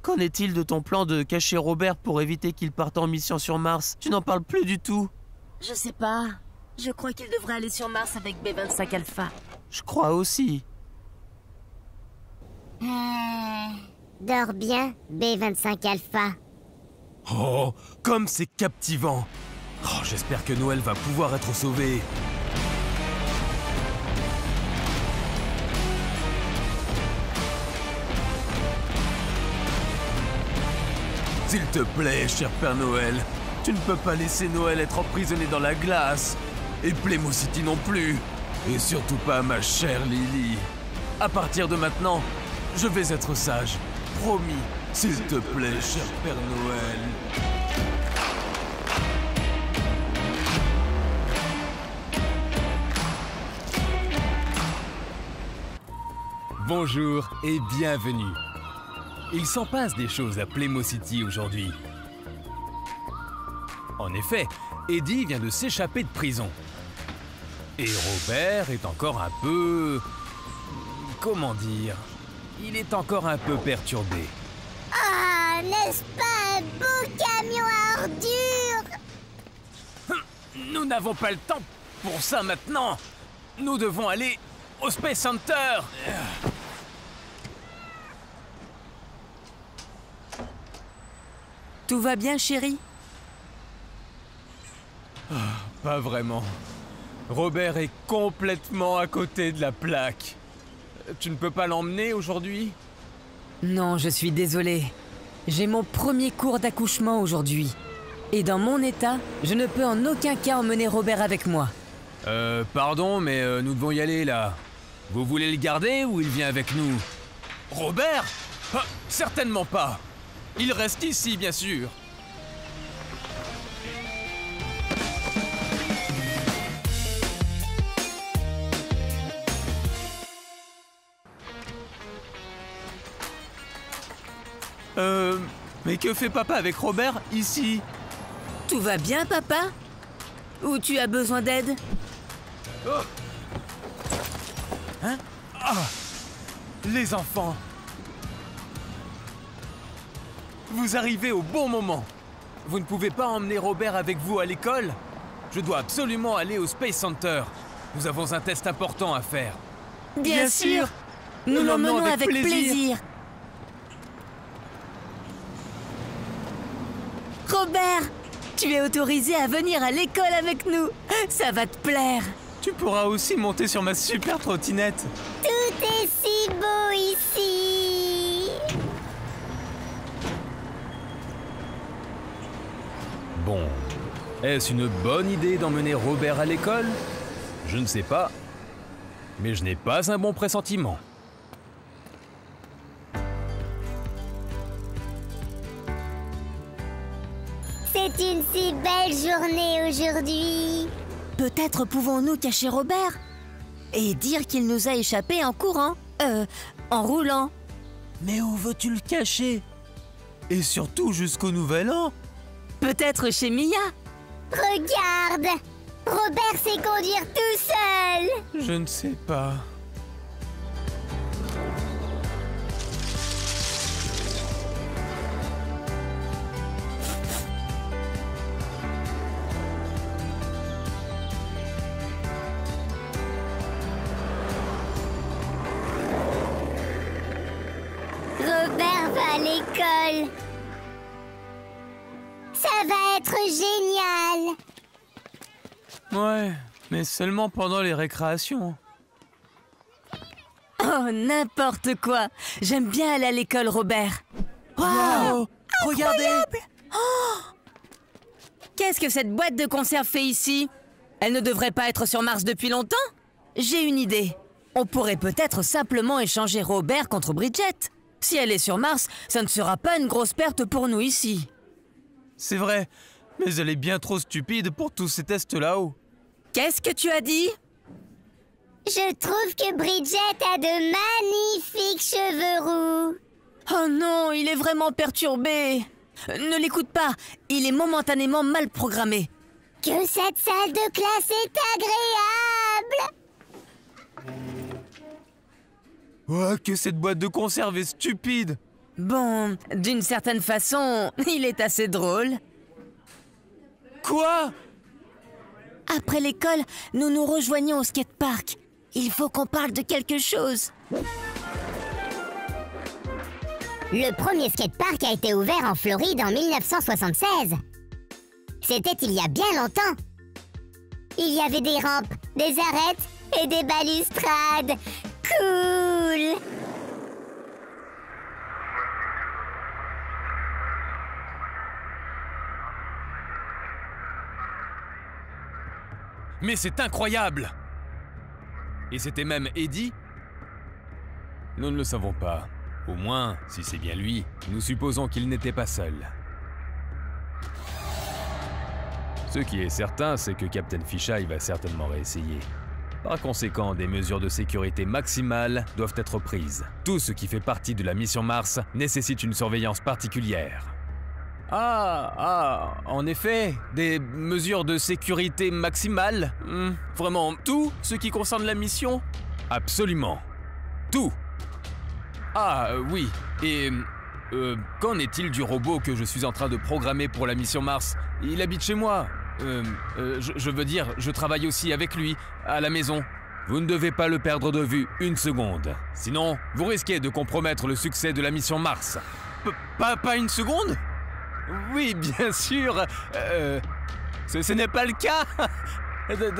A: Qu'en est-il de ton plan de cacher Robert pour éviter qu'il parte en mission sur Mars? Tu n'en parles plus du tout.
C: Je sais pas. Je crois qu'il devrait aller sur Mars avec B25 Alpha.
A: Je crois aussi.
D: Dors bien, B25 Alpha.
A: Oh, comme c'est captivant. Oh, j'espère que Noël va pouvoir être sauvé. S'il te plaît, cher Père Noël, tu ne peux pas laisser Noël être emprisonné dans la glace. Et Playmo City non plus. Et surtout pas ma chère Lily. À partir de maintenant, je vais être sage. Promis. S'il te plaît, cher Père Noël. Bonjour et bienvenue. Il s'en passe des choses à Playmo City aujourd'hui. En effet, Eddie vient de s'échapper de prison. Et Robert est encore un peu... Comment dire? Il est encore un peu perturbé.
D: Ah, n'est-ce pas un beau camion à ordures?
A: Nous n'avons pas le temps pour ça maintenant. Nous devons aller au Space Center.
C: Tout va bien, chérie?
A: Pas vraiment. Robert est complètement à côté de la plaque. Tu ne peux pas l'emmener aujourd'hui?
C: Non, je suis désolée. J'ai mon premier cours d'accouchement aujourd'hui. Et dans mon état, je ne peux en aucun cas emmener Robert avec moi.
A: Pardon, mais nous devons y aller là. Vous voulez le garder ou il vient avec nous? Robert? Ah, certainement pas. Il reste ici, bien sûr. Mais que fait papa avec Robert ici?
C: Tout va bien, papa? Ou tu as besoin d'aide?
A: Oh. Hein? Ah! Les enfants! Vous arrivez au bon moment. Vous ne pouvez pas emmener Robert avec vous à l'école? Je dois absolument aller au Space Center. Nous avons un test important à faire.
C: Bien sûr! Nous l'emmenons avec plaisir. Robert, tu es autorisé à venir à l'école avec nous. Ça va te plaire.
A: Tu pourras aussi monter sur ma super trottinette.
D: Tout est si beau ici.
A: Bon, est-ce une bonne idée d'emmener Robert à l'école? Je ne sais pas, mais je n'ai pas un bon pressentiment.
D: C'est une si belle journée aujourd'hui.
C: Peut-être pouvons-nous cacher Robert et dire qu'il nous a échappé en courant, en roulant.
A: Mais où veux-tu le cacher? Et surtout jusqu'au Nouvel An?
C: Peut-être chez Mia.
D: Regarde, Robert sait conduire tout seul.
A: Je ne sais pas.
D: Robert va à l'école. Ça va être génial.
A: Ouais, mais seulement pendant les récréations.
C: Oh, n'importe quoi. J'aime bien aller à l'école, Robert.
A: Wow! Regardez!
C: Oh! Qu'est-ce que cette boîte de conserve fait ici? Elle ne devrait pas être sur Mars depuis longtemps? J'ai une idée. On pourrait peut-être simplement échanger Robert contre Bridget. Si elle est sur Mars, ça ne sera pas une grosse perte pour nous ici.
A: C'est vrai, mais elle est bien trop stupide pour tous ces tests là-haut.
C: Qu'est-ce que tu as dit?
D: Je trouve que Bridget a de magnifiques cheveux roux.
C: Oh non, il est vraiment perturbé. Ne l'écoute pas, il est momentanément mal programmé.
D: Que cette salle de classe est agréable.
A: Oh, que cette boîte de conserve est stupide!
C: Bon, d'une certaine façon, il est assez drôle.
A: Quoi?
C: Après l'école, nous nous rejoignons au skatepark. Il faut qu'on parle de quelque chose.
D: Le premier skatepark a été ouvert en Floride en 1976. C'était il y a bien longtemps. Il y avait des rampes, des arêtes et des balustrades. Cool!
A: Mais c'est incroyable! Et c'était même Eddie? Nous ne le savons pas. Au moins, si c'est bien lui, nous supposons qu'il n'était pas seul. Ce qui est certain, c'est que Captain Fisheye va certainement réessayer. Par conséquent, des mesures de sécurité maximales doivent être prises. Tout ce qui fait partie de la mission Mars nécessite une surveillance particulière. En effet, des mesures de sécurité maximales. Vraiment, tout ce qui concerne la mission? Absolument. Tout. Oui. Et qu'en est-il du robot que je suis en train de programmer pour la mission Mars? Il habite chez moi. Je veux dire, je travaille aussi avec lui, à la maison. Vous ne devez pas le perdre de vue une seconde. Sinon, vous risquez de compromettre le succès de la mission Mars. Pas une seconde? Oui, bien sûr. Ce n'est pas le cas.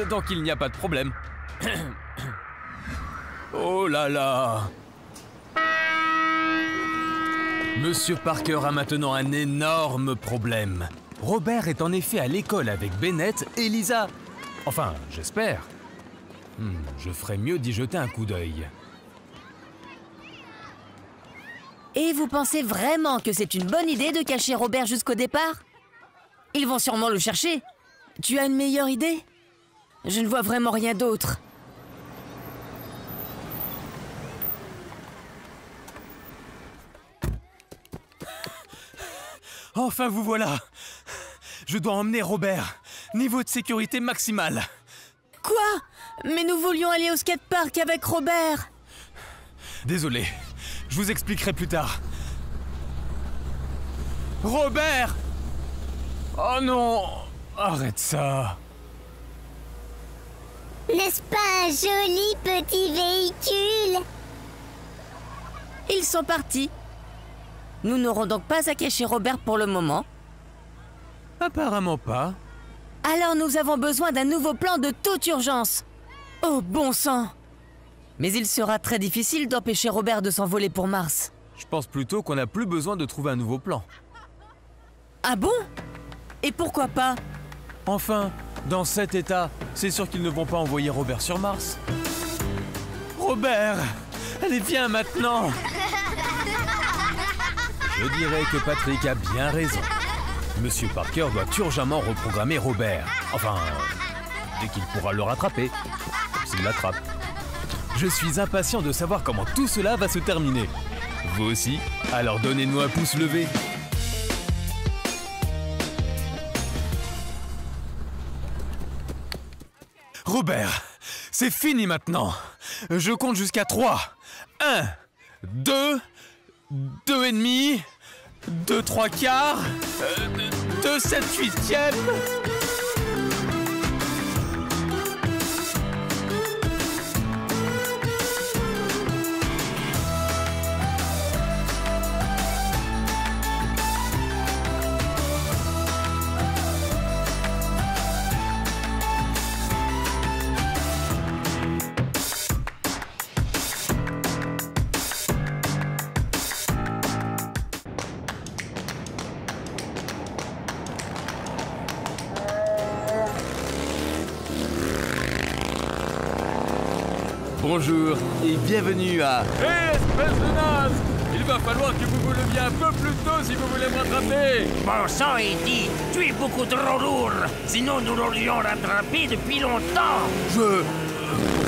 A: Donc il n'y a pas de problème. Oh là là. Monsieur Parker a maintenant un énorme problème. Robert est en effet à l'école avec Bennett et Lisa. Enfin, j'espère. Je ferais mieux d'y jeter un coup d'œil.
C: Et vous pensez vraiment que c'est une bonne idée de cacher Robert jusqu'au départ? Ils vont sûrement le chercher. Tu as une meilleure idée? Je ne vois vraiment rien d'autre.
A: Enfin, vous voilà. Je dois emmener Robert. Niveau de sécurité maximal.
C: Quoi? Mais nous voulions aller au skatepark avec Robert.
A: Désolé. Je vous expliquerai plus tard. Robert! Oh non! Arrête ça!
D: N'est-ce pas un joli petit véhicule?
C: Ils sont partis. Nous n'aurons donc pas à cacher Robert pour le moment.
A: Apparemment pas.
C: Alors nous avons besoin d'un nouveau plan de toute urgence. Oh bon sang! Mais il sera très difficile d'empêcher Robert de s'envoler pour Mars.
A: Je pense plutôt qu'on n'a plus besoin de trouver un nouveau plan.
C: Ah bon? Et pourquoi pas?
A: Enfin, dans cet état, c'est sûr qu'ils ne vont pas envoyer Robert sur Mars. Robert! Allez, viens maintenant! Je dirais que Patrick a bien raison. Monsieur Parker doit urgemment reprogrammer Robert. Enfin, dès qu'il pourra le rattraper. S'il l'attrape. Je suis impatient de savoir comment tout cela va se terminer. Vous aussi? Alors donnez-nous un pouce levé. Robert, c'est fini maintenant. Je compte jusqu'à 3. 1, 2, 2 et demi, 2 3 quarts, 2 7 8e. Bonjour et bienvenue à...
G: Hé, espèce de naze! Il va falloir que vous vous leviez un peu plus tôt si vous voulez me rattraper!
E: Bon sang, Eddie, tu es beaucoup trop lourd. Sinon, nous l'aurions rattrapé depuis longtemps.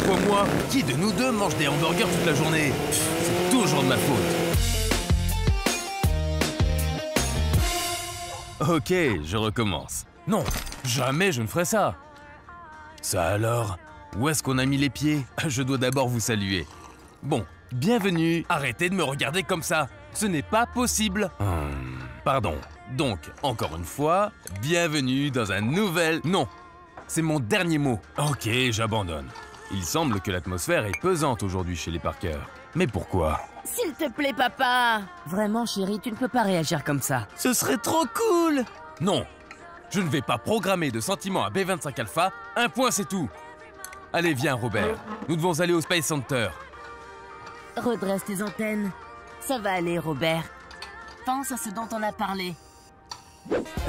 A: Pourquoi moi? Qui de nous deux mange des hamburgers toute la journée? C'est toujours de ma faute. Ok, je recommence. Non, jamais je ne ferai ça. Ça alors? Où est-ce qu'on a mis les pieds? Je dois d'abord vous saluer. Bon, bienvenue. Arrêtez de me regarder comme ça. Ce n'est pas possible. Pardon. Donc, encore une fois, bienvenue dans un nouvel... Non, c'est mon dernier mot. Ok, j'abandonne. Il semble que l'atmosphère est pesante aujourd'hui chez les Parker. Mais pourquoi?
C: S'il te plaît, papa. Vraiment, chérie, tu ne peux pas réagir comme ça.
A: Ce serait trop cool! Non, je ne vais pas programmer de sentiments à B25 Alpha. Un point, c'est tout. Allez, viens, Robert. Nous devons aller au Space Center.
C: Redresse tes antennes. Ça va aller, Robert. Pense à ce dont on a parlé.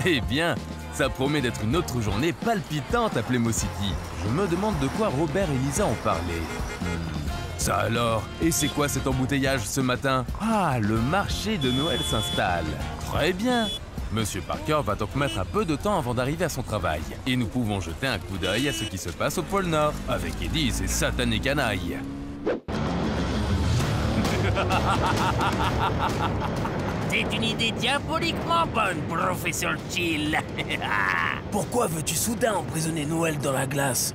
A: Eh bien, ça promet d'être une autre journée palpitante à Playmo City. Je me demande de quoi Robert et Lisa ont parlé. Ça alors? Et c'est quoi cet embouteillage ce matin? Ah, le marché de Noël s'installe. Très bien. Monsieur Parker va donc mettre un peu de temps avant d'arriver à son travail. Et nous pouvons jeter un coup d'œil à ce qui se passe au pôle Nord, avec Eddie et ses satanés canailles.
E: C'est une idée diaboliquement bonne, professeur Chill.
B: Pourquoi veux-tu soudain emprisonner Noël dans la glace?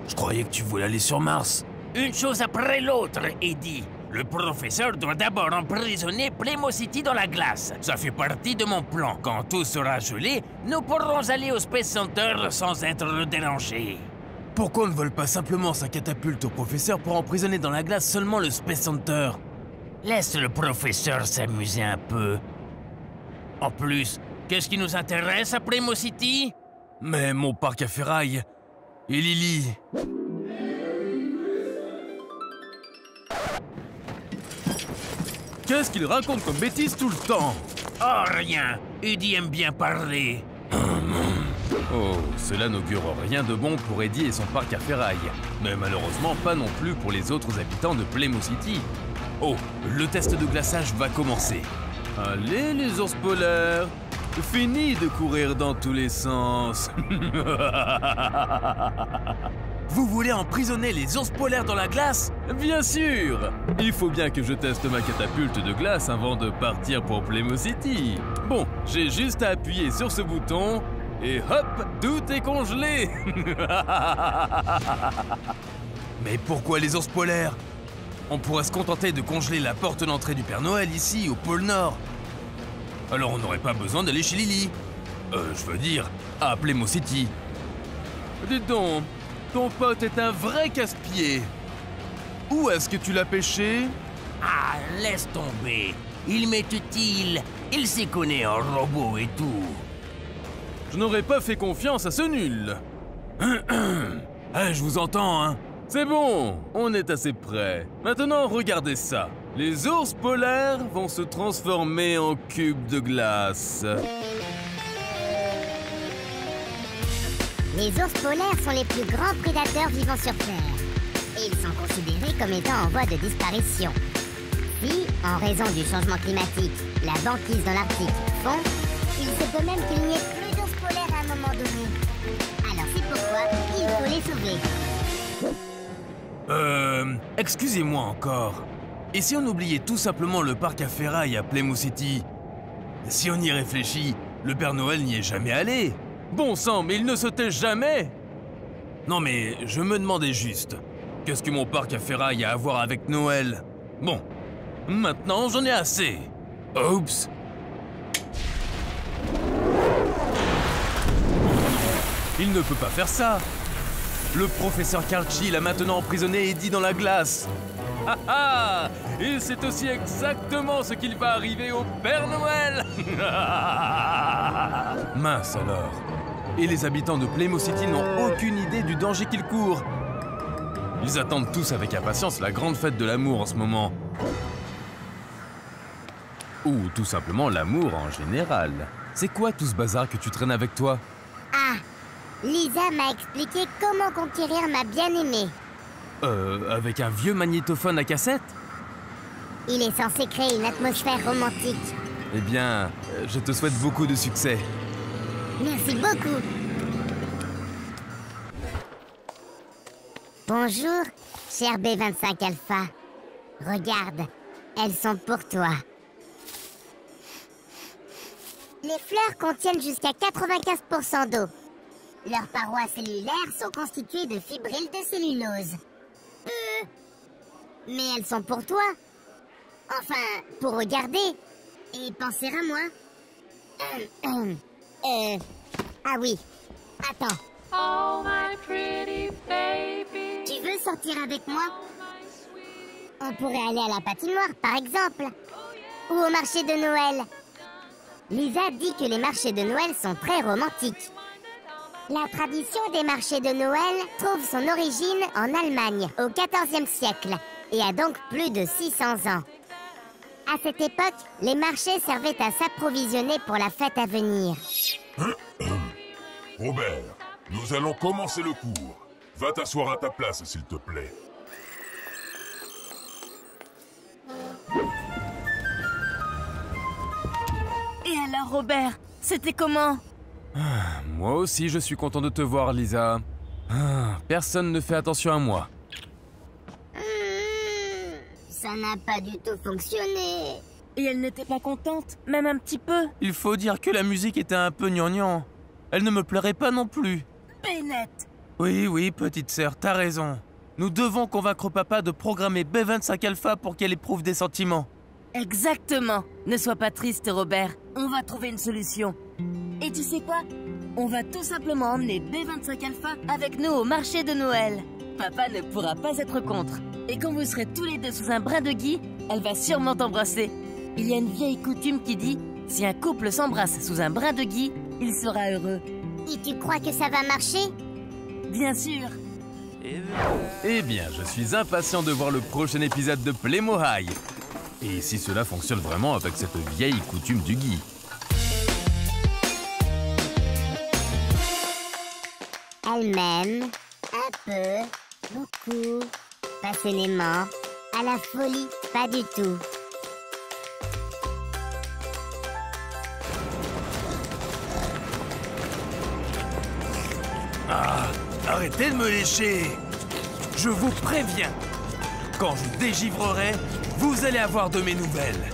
B: Je croyais que tu voulais aller sur Mars.
E: Une chose après l'autre, Eddie. Le professeur doit d'abord emprisonner Playmo City dans la glace. Ça fait partie de mon plan. Quand tout sera gelé, nous pourrons aller au Space Center sans être dérangés.
B: Pourquoi on ne vole pas simplement sa catapulte au professeur pour emprisonner dans la glace seulement le Space Center?
E: Laisse le professeur s'amuser un peu. En plus, qu'est-ce qui nous intéresse à Playmo City?
B: Mais mon parc à ferraille et Lily.
A: Qu'est-ce qu'il raconte comme bêtise tout le temps?
E: Oh, rien. Eddie aime bien parler.
A: Oh, cela n'augure rien de bon pour Eddie et son parc à ferraille. Mais malheureusement pas non plus pour les autres habitants de Playmo City. Oh, le test de glaçage va commencer. Allez les ours polaires, fini de courir dans tous les sens.
B: Vous voulez emprisonner les ours polaires dans la glace?
A: Bien sûr! Il faut bien que je teste ma catapulte de glace avant de partir pour Playmo City. Bon, j'ai juste à appuyer sur ce bouton et hop, tout est congelé.
B: Mais pourquoi les ours polaires? On pourrait se contenter de congeler la porte d'entrée du Père Noël ici, au pôle Nord. Alors on n'aurait pas besoin d'aller chez Lily. Je veux dire, à Playmo City.
A: Dis donc, ton pote est un vrai casse-pied. Où est-ce que tu l'as pêché?
E: Ah, laisse tomber. Il m'est utile. Il s'y connaît en robot et tout.
A: Je n'aurais pas fait confiance à ce nul.
B: Je vous entends, hein.
A: C'est bon, on est assez près. Maintenant, regardez ça. Les ours polaires vont se transformer en cubes de glace.
D: Les ours polaires sont les plus grands prédateurs vivant sur Terre. Et ils sont considérés comme étant en voie de disparition. Si, en raison du changement climatique, la banquise dans l'Arctique fond, il se peut même qu'il n'y ait plus d'ours polaires à un moment donné. Alors c'est pourquoi il faut les sauver.
B: Excusez-moi encore. Et si on oubliait tout simplement le parc à ferraille à Playmo City? Si on y réfléchit, le Père Noël n'y est jamais allé.
A: Bon sang, mais il ne se tait jamais.
B: Non mais, je me demandais juste, qu'est-ce que mon parc à ferraille a à voir avec Noël? Bon, maintenant j'en ai assez. Oups.
A: Il ne peut pas faire ça. Le professeur Carl a maintenant emprisonné Eddie dans la glace. Ah ah! Et c'est aussi exactement ce qu'il va arriver au Père Noël.
B: Mince alors.
A: Et les habitants de Playmo City n'ont aucune idée du danger qu'ils courent. Ils attendent tous avec impatience la grande fête de l'amour en ce moment. Ou tout simplement l'amour en général. C'est quoi tout ce bazar que tu traînes avec toi?
D: Ah, Lisa m'a expliqué comment conquérir ma bien-aimée.
A: Avec un vieux magnétophone à cassette?
D: Il est censé créer une atmosphère romantique.
A: Eh bien, je te souhaite beaucoup de succès.
D: Merci beaucoup. Bonjour, cher B25 Alpha. Regarde, elles sont pour toi. Les fleurs contiennent jusqu'à 95% d'eau. Leurs parois cellulaires sont constituées de fibrils de cellulose. Mais elles sont pour toi. Enfin, pour regarder et penser à moi. Ah oui. Attends.
H: Oh, my pretty baby.
D: Tu Tu veux sortir avec moi? On pourrait aller à la patinoire, par exemple. Ou au marché de Noël. Lisa dit que les marchés de Noël sont très romantiques. La tradition des marchés de Noël trouve son origine en Allemagne au XIVe siècle et a donc plus de 600 ans. À cette époque, les marchés servaient à s'approvisionner pour la fête à venir.
H: Robert, nous allons commencer le cours. Va t'asseoir à ta place, s'il te plaît.
C: Et alors, Robert, c'était comment?
A: Moi aussi, je suis content de te voir, Lisa. Personne ne fait attention à moi.
D: Ça n'a pas du tout fonctionné.
C: Et elle n'était pas contente, même un petit peu?
A: Il faut dire que la musique était un peu gnangnan. Elle ne me plairait pas non plus.
C: Bennett!
A: Oui, petite sœur, t'as raison. Nous devons convaincre papa de programmer B25 Alpha pour qu'elle éprouve des sentiments.
C: Exactement. Ne sois pas triste, Robert. On va trouver une solution. Et tu sais quoi? On va tout simplement emmener B25 Alpha avec nous au marché de Noël. Papa ne pourra pas être contre. Et quand vous serez tous les deux sous un brin de gui, elle va sûrement t'embrasser. Il y a une vieille coutume qui dit « Si un couple s'embrasse sous un brin de gui, il sera heureux. »
D: Et tu crois que ça va marcher?
C: Bien sûr.
A: Eh bien, je suis impatient de voir le prochain épisode de Playmo High. Et si cela fonctionne vraiment avec cette vieille coutume du gui.
D: Elle m'aime, un peu, beaucoup, passionnément, à la folie, pas du tout.
B: Arrêtez de me lécher! Je vous préviens, quand je dégivrerai, vous allez avoir de mes nouvelles.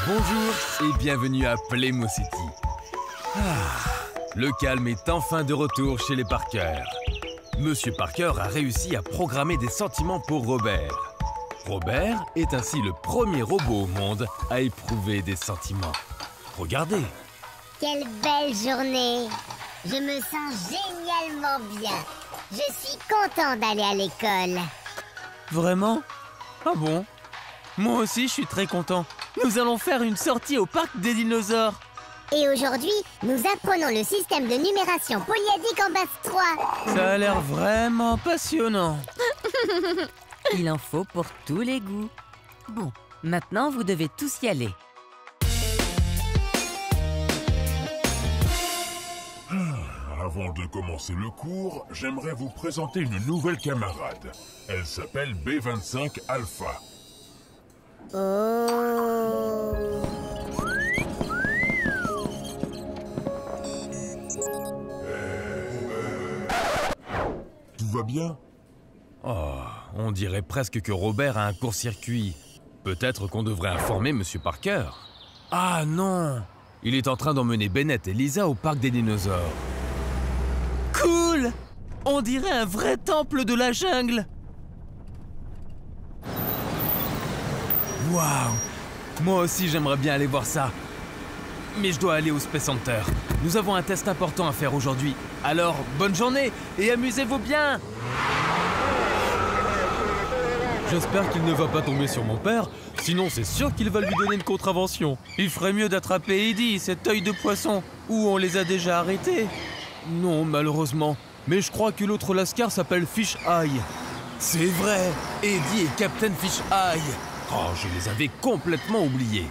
A: Bonjour et bienvenue à Playmo City. Le calme est enfin de retour chez les Parker. Monsieur Parker a réussi à programmer des sentiments pour Robert. Robert est ainsi le premier robot au monde à éprouver des sentiments. Regardez.
D: Quelle belle journée! Je me sens génialement bien. Je suis content d'aller à l'école.
A: Vraiment? Ah bon? Moi aussi, je suis très content. Nous allons faire une sortie au parc des dinosaures.
D: Et aujourd'hui, nous apprenons le système de numération polyédrique en base 3.
A: Ça a l'air vraiment passionnant.
C: Il en faut pour tous les goûts. Bon, maintenant vous devez tous y aller.
H: Avant de commencer le cours, j'aimerais vous présenter une nouvelle camarade. Elle s'appelle B25 Alpha.
D: Oh.
H: Tout va bien?
A: Oh, on dirait presque que Robert a un court-circuit. Peut-être qu'on devrait informer Monsieur Parker. Ah non! Il est en train d'emmener Bennett et Lisa au parc des dinosaures. Cool! On dirait un vrai temple de la jungle! Waouh! Moi aussi j'aimerais bien aller voir ça. Mais je dois aller au Space Center. Nous avons un test important à faire aujourd'hui. Alors, bonne journée et amusez-vous bien! J'espère qu'il ne va pas tomber sur mon père, sinon c'est sûr qu'il va lui donner une contravention. Il ferait mieux d'attraper Eddie, cet œil de poisson, ou on les a déjà arrêtés. Non, malheureusement, mais je crois que l'autre lascar s'appelle Fish Eye. C'est vrai, Eddie et Captain Fish Eye. Oh, je les avais complètement oubliés.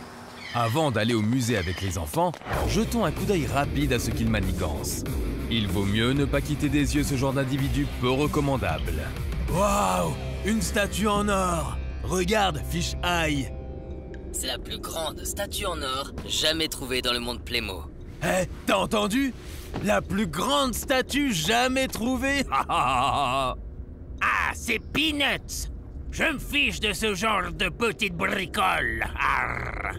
A: Avant d'aller au musée avec les enfants, jetons un coup d'œil rapide à ce qu'ils manigancent. Il vaut mieux ne pas quitter des yeux ce genre d'individu peu recommandable. Waouh! Une statue en or! Regarde, Fish Eye!
I: C'est la plus grande statue en or jamais trouvée dans le monde Playmo.
A: Eh, t'as entendu? La plus grande statue jamais trouvée!
E: Ah, c'est Peanuts! Je me fiche de ce genre de petite bricole! Arr.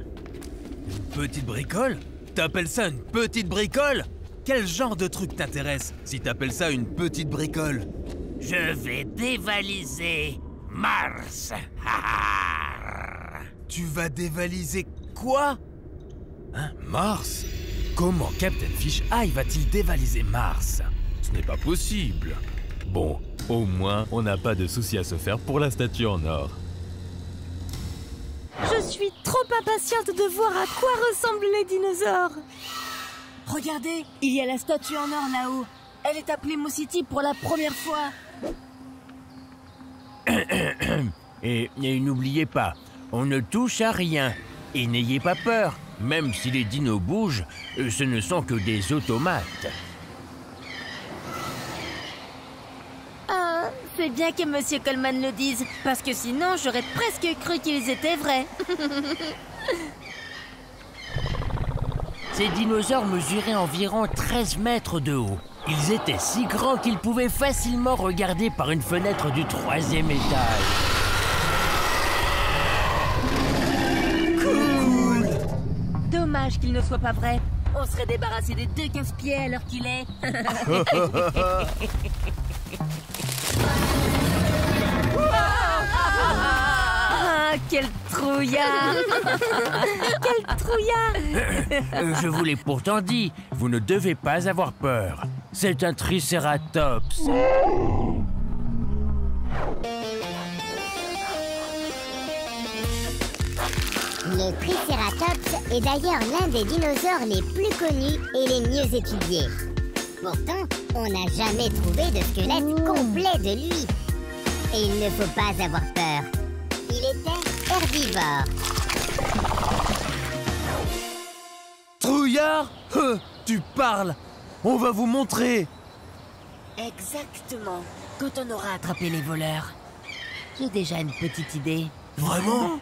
A: Une petite bricole? T'appelles ça une petite bricole? Quel genre de truc t'intéresse si t'appelles ça une petite bricole?
E: Je vais dévaliser Mars.
A: Tu vas dévaliser quoi? Hein, Mars? Comment Captain Fisheye va-t-il dévaliser Mars? Ce n'est pas possible. Bon, au moins, on n'a pas de soucis à se faire pour la statue en or.
C: Je suis trop impatiente de voir à quoi ressemblent les dinosaures. Regardez, il y a la statue en or là-haut. Elle est à Playmo City pour la première fois.
B: Et n'oubliez pas, on ne touche à rien. Et n'ayez pas peur, même si les dinos bougent, ce ne sont que des automates.
C: Ah, c'est bien que Monsieur Coleman le dise, parce que sinon j'aurais presque cru qu'ils étaient vrais.
B: Ces dinosaures mesuraient environ 13 mètres de haut. Ils étaient si grands qu'ils pouvaient facilement regarder par une fenêtre du 3e étage.
C: Cool! Dommage qu'il ne soit pas vrai. On serait débarrassé des 2 casse-pieds à l'heure qu'il est. Ah, quel trouillard! Quel trouillard!
B: Je vous l'ai pourtant dit, vous ne devez pas avoir peur. C'est un tricératops.
D: Le Triceratops est d'ailleurs l'un des dinosaures les plus connus et les mieux étudiés. Pourtant, on n'a jamais trouvé de squelette complet de lui. Et il ne faut pas avoir peur. Il était herbivore.
A: Trouillard? Tu parles? On va vous montrer.
C: Exactement. Quand on aura attrapé les voleurs. J'ai déjà une petite idée.
A: Vraiment?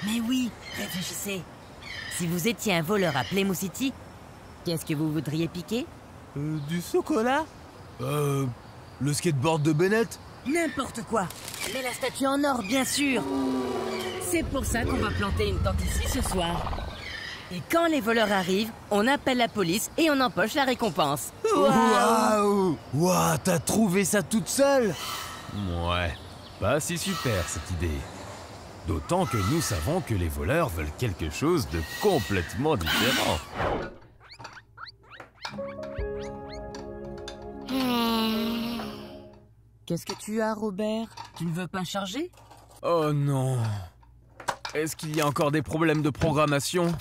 C: Mais oui, réfléchissez. Si vous étiez un voleur à Playmo City, qu'est-ce que vous voudriez piquer?
A: Du chocolat? Le skateboard de Bennett?
C: N'importe quoi. Mais la statue en or, bien sûr. C'est pour ça qu'on va planter une tente ici ce soir. Et quand les voleurs arrivent, on appelle la police et on empoche la récompense.
A: Waouh! Waouh, t'as trouvé ça toute seule? Ouais, pas si super cette idée. D'autant que nous savons que les voleurs veulent quelque chose de complètement différent.
C: Qu'est-ce que tu as, Robert? Tu ne veux pas charger?
A: Oh non. Est-ce qu'il y a encore des problèmes de programmation?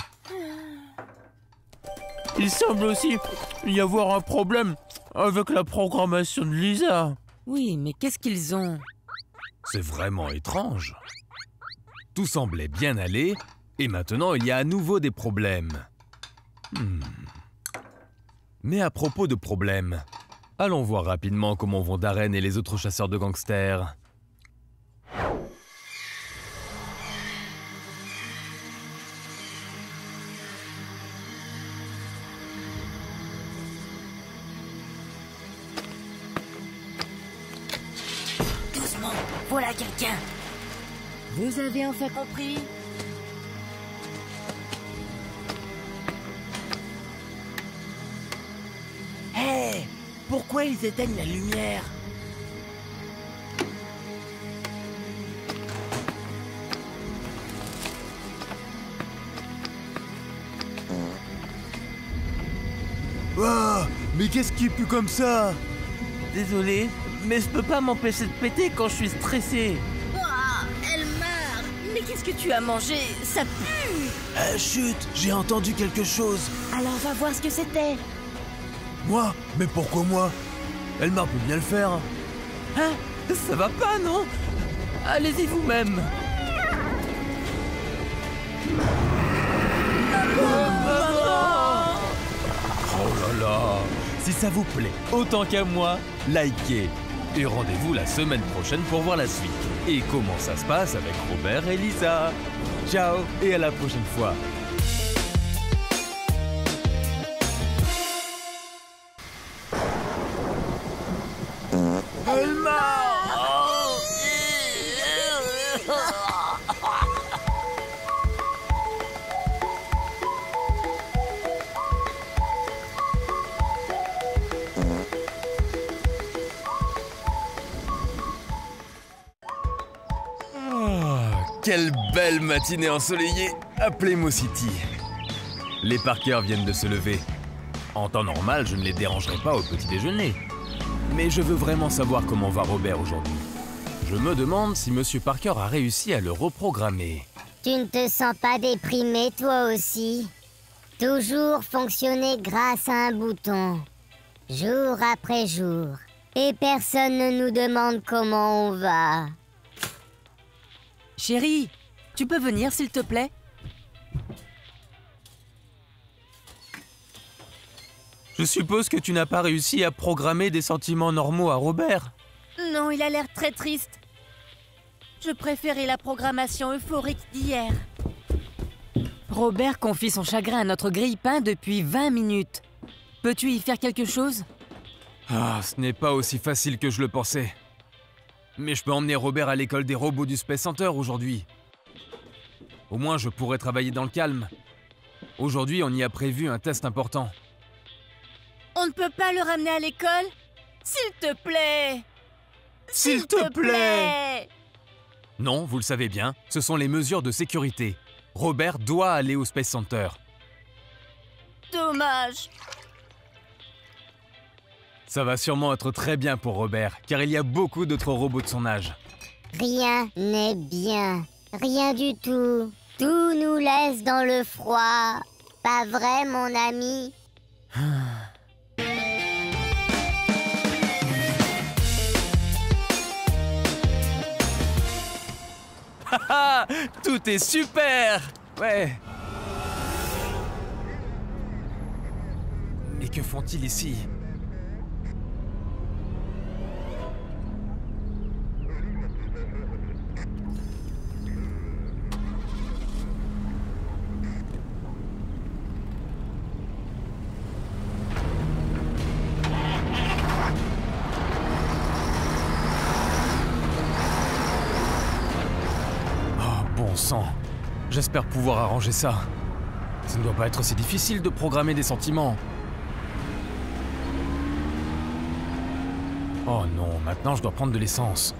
B: Il semble aussi y avoir un problème avec la programmation de Lisa.
C: Oui, mais qu'est-ce qu'ils ont?
A: C'est vraiment étrange. Tout semblait bien aller, et maintenant il y a à nouveau des problèmes. Mais à propos de problèmes, allons voir rapidement comment vont Darren et les autres chasseurs de gangsters.
C: Doucement, voilà quelqu'un. Vous avez enfin compris? Hé! Pourquoi ils éteignent la lumière?
A: Ah, mais qu'est-ce qui pue comme ça?
B: Désolé, mais je peux pas m'empêcher de péter quand je suis stressé.
C: Ouah, elle meurt! Mais qu'est-ce que tu as mangé? Ça pue!
A: Chut, j'ai entendu quelque chose.
C: Alors va voir ce que c'était.
A: Moi? Mais pourquoi moi? Elmar peut bien le faire.
B: Hein? Ça va pas, non? Allez-y vous-même.
A: Oh là là! Si ça vous plaît, autant qu'à moi, likez. Et rendez-vous la semaine prochaine pour voir la suite. Et comment ça se passe avec Robert et Lisa. Ciao et à la prochaine fois. Quelle belle matinée ensoleillée à Playmo City. Les Parker viennent de se lever. En temps normal, je ne les dérangerai pas au petit déjeuner. Mais je veux vraiment savoir comment va Robert aujourd'hui. Je me demande si Monsieur Parker a réussi à le reprogrammer.
D: Tu ne te sens pas déprimé, toi aussi? Toujours fonctionner grâce à un bouton, jour après jour. Et personne ne nous demande comment on va.
C: Chérie, tu peux venir s'il te plaît?
A: Je suppose que tu n'as pas réussi à programmer des sentiments normaux à Robert.
C: Non, il a l'air très triste. Je préférais la programmation euphorique d'hier. Robert confie son chagrin à notre grille-pain depuis 20 minutes. Peux-tu y faire quelque chose?
A: Ah, ce n'est pas aussi facile que je le pensais. Mais je peux emmener Robert à l'école des robots du Space Center aujourd'hui. Au moins, je pourrais travailler dans le calme. Aujourd'hui, on y a prévu un test important.
C: On ne peut pas le ramener à l'école? S'il te plaît!
A: S'il te plaît! Non, vous le savez bien, ce sont les mesures de sécurité. Robert doit aller au Space Center.
C: Dommage.
A: Ça va sûrement être très bien pour Robert, car il y a beaucoup d'autres robots de son âge.
D: Rien n'est bien. Rien du tout. Tout nous laisse dans le froid. Pas vrai, mon ami?
A: Haha, tout est super! Ouais. Mais que font-ils ici? Bon sang, j'espère pouvoir arranger ça. Ça ne doit pas être si difficile de programmer des sentiments. Oh non, maintenant je dois prendre de l'essence.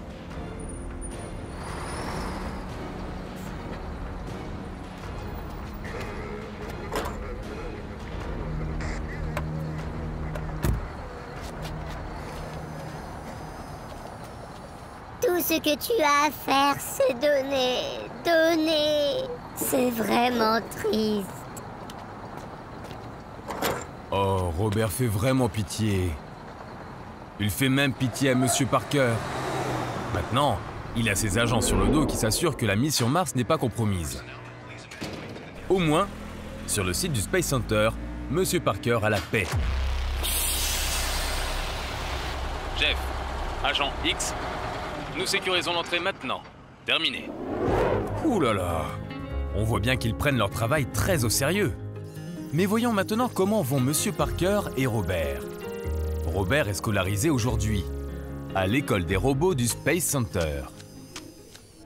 D: Tout ce que tu as à faire, c'est donner, donner. C'est vraiment triste.
A: Oh, Robert fait vraiment pitié. Il fait même pitié à Monsieur Parker. Maintenant, il a ses agents sur le dos qui s'assurent que la mission Mars n'est pas compromise. Au moins, sur le site du Space Center, Monsieur Parker a la paix. Jeff, agent X, nous sécurisons l'entrée maintenant. Terminé. Ouh là là, on voit bien qu'ils prennent leur travail très au sérieux. Mais voyons maintenant comment vont Monsieur Parker et Robert. Robert est scolarisé aujourd'hui, à l'école des robots du Space Center.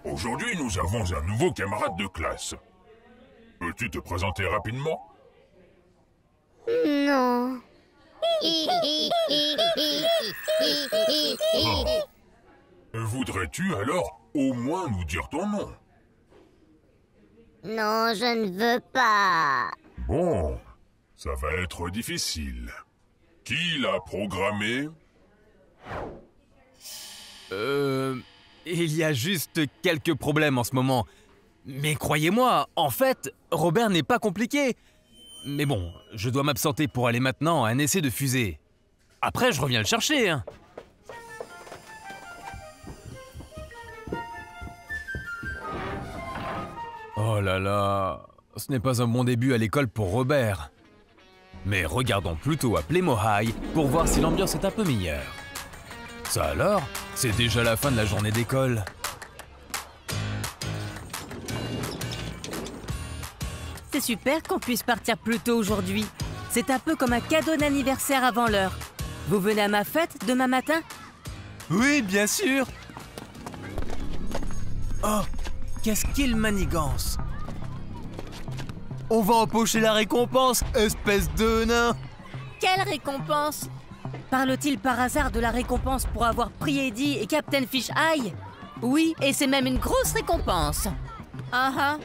H: Aujourd'hui, nous avons un nouveau camarade de classe. Peux-tu te présenter rapidement?
D: Non.
H: Voudrais-tu alors au moins nous dire ton nom?
D: Non, je ne veux pas.
H: Bon, ça va être difficile. Qui l'a programmé?
A: Il y a juste quelques problèmes en ce moment. Mais croyez-moi, en fait, Robert n'est pas compliqué. Mais bon, je dois m'absenter pour aller maintenant à un essai de fusée. Après, je reviens le chercher, hein. Oh là là, ce n'est pas un bon début à l'école pour Robert. Mais regardons plutôt à Playmo High pour voir si l'ambiance est un peu meilleure. Ça alors, c'est déjà la fin de la journée d'école.
C: C'est super qu'on puisse partir plus tôt aujourd'hui. C'est un peu comme un cadeau d'anniversaire avant l'heure. Vous venez à ma fête demain matin?
A: Oui, bien sûr. Oh, qu'est-ce qu'il manigance. On va empocher la récompense, espèce de nain.
C: Quelle récompense? Parle-t-il par hasard de la récompense pour avoir pris Eddie et Captain Fish Eye? Oui, et c'est même une grosse récompense. Ah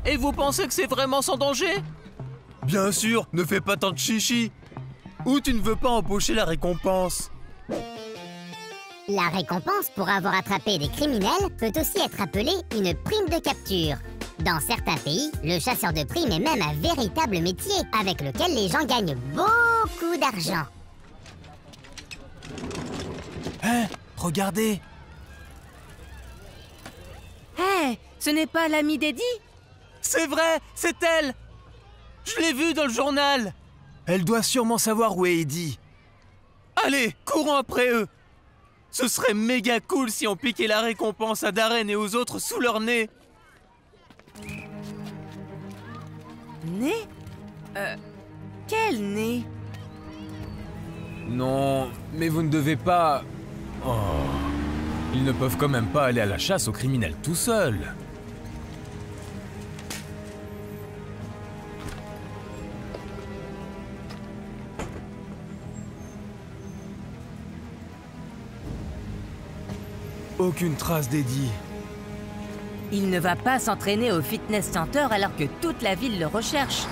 A: Et vous pensez que c'est vraiment sans danger? Bien sûr, ne fais pas tant de chichi. Ou tu ne veux pas empocher la récompense?
D: La récompense pour avoir attrapé des criminels peut aussi être appelée une prime de capture. Dans certains pays, le chasseur de primes est même un véritable métier avec lequel les gens gagnent beaucoup d'argent.
A: Hein? Regardez!
C: Hé, ce n'est pas l'ami d'Eddie?
A: C'est vrai, c'est elle! Je l'ai vue dans le journal! Elle doit sûrement savoir où est Eddie. Allez, courons après eux! Ce serait méga cool si on piquait la récompense à Darren et aux autres sous leur nez!
C: Nez? Quel nez?
A: Non, mais vous ne devez pas... Oh. Ils ne peuvent quand même pas aller à la chasse aux criminels tout seuls. Aucune trace d'Eddie.
C: Il ne va pas s'entraîner au fitness center alors que toute la ville le recherche.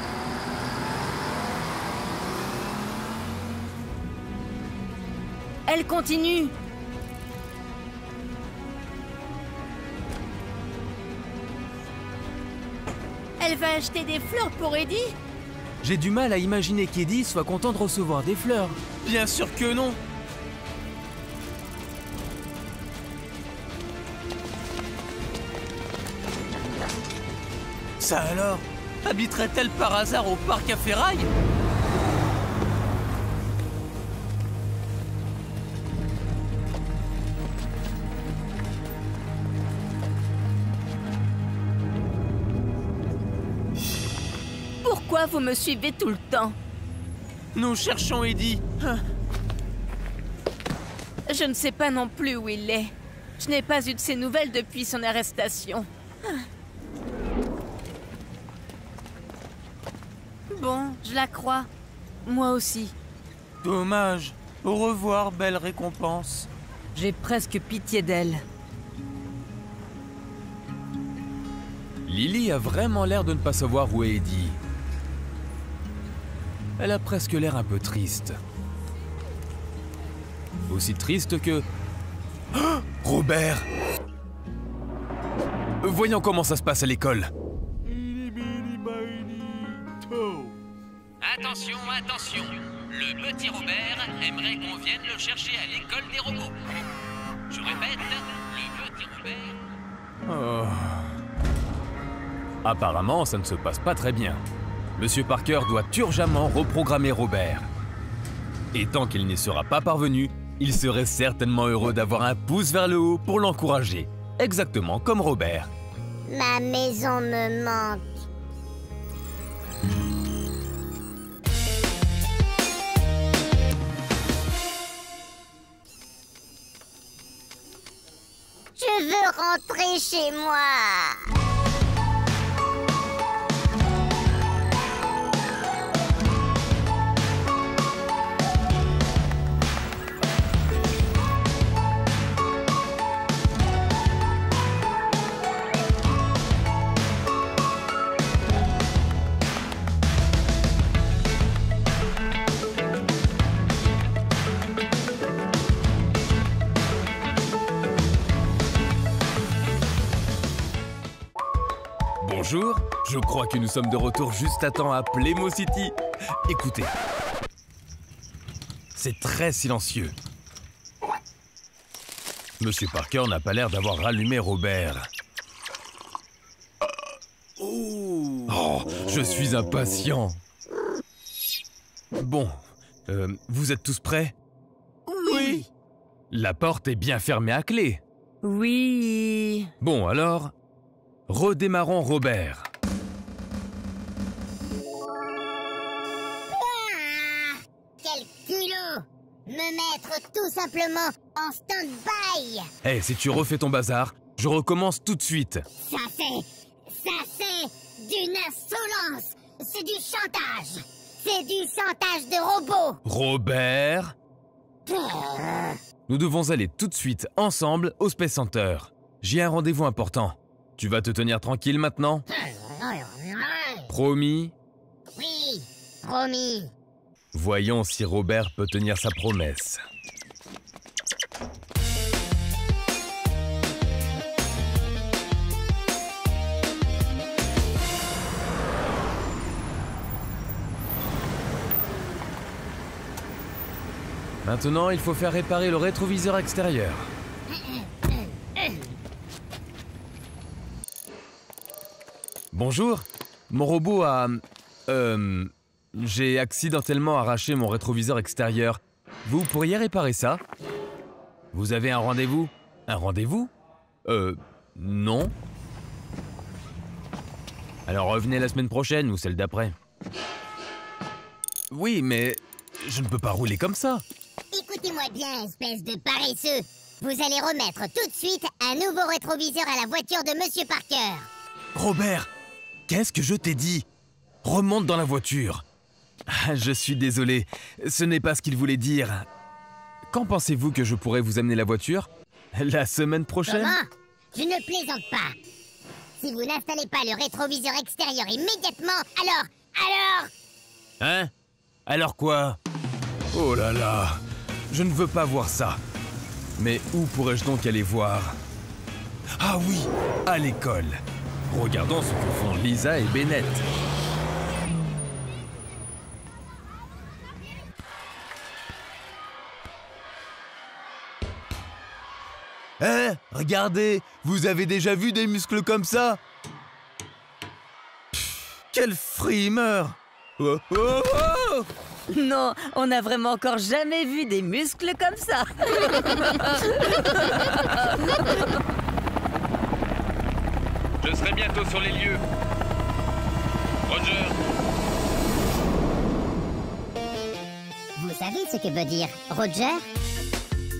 C: Elle continue. Elle va acheter des fleurs pour Eddie?
A: J'ai du mal à imaginer qu'Eddie soit content de recevoir des fleurs. Bien sûr que non. Ça alors? Habiterait-elle par hasard au parc à ferraille?
C: Pourquoi vous me suivez tout le temps?
A: Nous cherchons Eddie.
C: Je ne sais pas non plus où il est. Je n'ai pas eu de ses nouvelles depuis son arrestation. Bon, je la crois. Moi aussi.
A: Dommage. Au revoir, belle récompense.
C: J'ai presque pitié d'elle.
A: Lily a vraiment l'air de ne pas savoir où est Eddie. Elle a presque l'air un peu triste. Aussi triste que... Oh, Robert! Voyons comment ça se passe à l'école.
E: Attention, attention. Le petit Robert aimerait qu'on vienne le chercher à l'école des robots. Je répète, le petit Robert...
A: Oh. Apparemment, ça ne se passe pas très bien. Monsieur Parker doit urgemment reprogrammer Robert. Et tant qu'il n'y sera pas parvenu, il serait certainement heureux d'avoir un pouce vers le haut pour l'encourager. Exactement comme Robert.
D: Ma maison me manque. Je veux rentrer chez moi.
A: Bonjour, je crois que nous sommes de retour juste à temps à Playmo City. Écoutez, c'est très silencieux. Monsieur Parker n'a pas l'air d'avoir rallumé Robert. Oh, je suis impatient. Bon, vous êtes tous prêts?
C: Oui.
A: La porte est bien fermée à clé.
C: Oui.
A: Bon, alors, redémarrons Robert.
D: Quel culot! Me mettre tout simplement en stand-by!
A: Eh, si tu refais ton bazar, je recommence tout de suite.
D: Ça c'est d'une insolence! C'est du chantage! C'est du chantage de robot!
A: Robert, nous devons aller tout de suite ensemble au Space Center. j'ai un rendez-vous important. Tu vas te tenir tranquille maintenant? Promis?
D: Oui, promis.
A: Voyons si Robert peut tenir sa promesse. Maintenant, il faut faire réparer le rétroviseur extérieur. Bonjour, mon robot a... j'ai accidentellement arraché mon rétroviseur extérieur. Vous pourriez réparer ça? Vous avez un rendez-vous? Un rendez-vous? Non. Alors revenez la semaine prochaine ou celle d'après. Oui, mais je ne peux pas rouler comme ça.
D: Écoutez-moi bien, espèce de paresseux. Vous allez remettre tout de suite un nouveau rétroviseur à la voiture de Monsieur Parker.
A: Robert, qu'est-ce que je t'ai dit? Remonte dans la voiture. Ah, je suis désolé, ce n'est pas ce qu'il voulait dire. Quand pensez-vous que je pourrais vous amener la voiture? La semaine prochaine?
D: Comment? Je ne plaisante pas. Si vous n'installez pas le rétroviseur extérieur immédiatement, alors...
A: Hein? Alors quoi? Oh là là, je ne veux pas voir ça. Mais où pourrais-je donc aller voir? Ah oui, à l'école. Regardons ce que font Lisa et Bennett. Hein? Regardez, vous avez déjà vu des muscles comme ça? Quel frimeur! Oh, oh, oh!
C: Non, on n'a vraiment encore jamais vu des muscles comme ça.
G: Je serai bientôt sur les lieux. Roger.
D: Vous savez ce que veut dire Roger?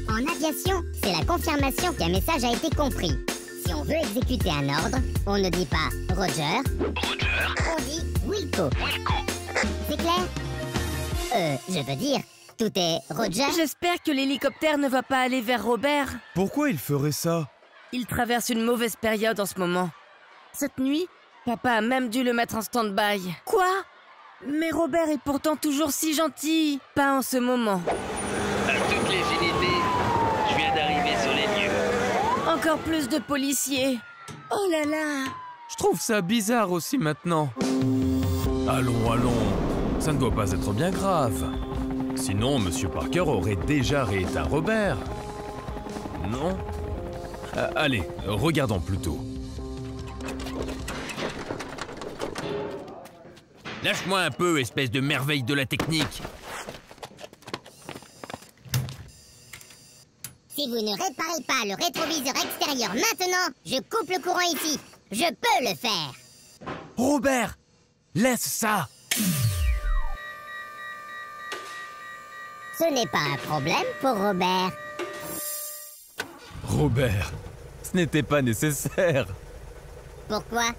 D: En aviation, c'est la confirmation qu'un message a été compris. Si on veut exécuter un ordre, on ne dit pas Roger. On dit Wilco. C'est clair? Je veux dire, tout est Roger.
C: J'espère que l'hélicoptère ne va pas aller vers Robert.
A: Pourquoi il ferait ça?
C: Il traverse une mauvaise période en ce moment. Cette nuit, papa a même dû le mettre en stand-by. Quoi? Mais Robert est pourtant toujours si gentil. Pas en ce moment.
I: À toutes les unités, je viens d'arriver sur les lieux.
C: Encore plus de policiers. Oh là là.
A: Je trouve ça bizarre aussi maintenant. Allons, allons. Ça ne doit pas être bien grave. Sinon, Monsieur Parker aurait déjà rééteint Robert. Non? Allez, regardons plutôt.
B: Lâche-moi un peu, espèce de merveille de la technique.
D: Si vous ne réparez pas le rétroviseur extérieur maintenant, je coupe le courant ici. Je peux le faire.
A: Robert! Laisse ça!
D: Ce n'est pas un problème pour Robert.
A: Robert, ce n'était pas nécessaire.
D: Pourquoi?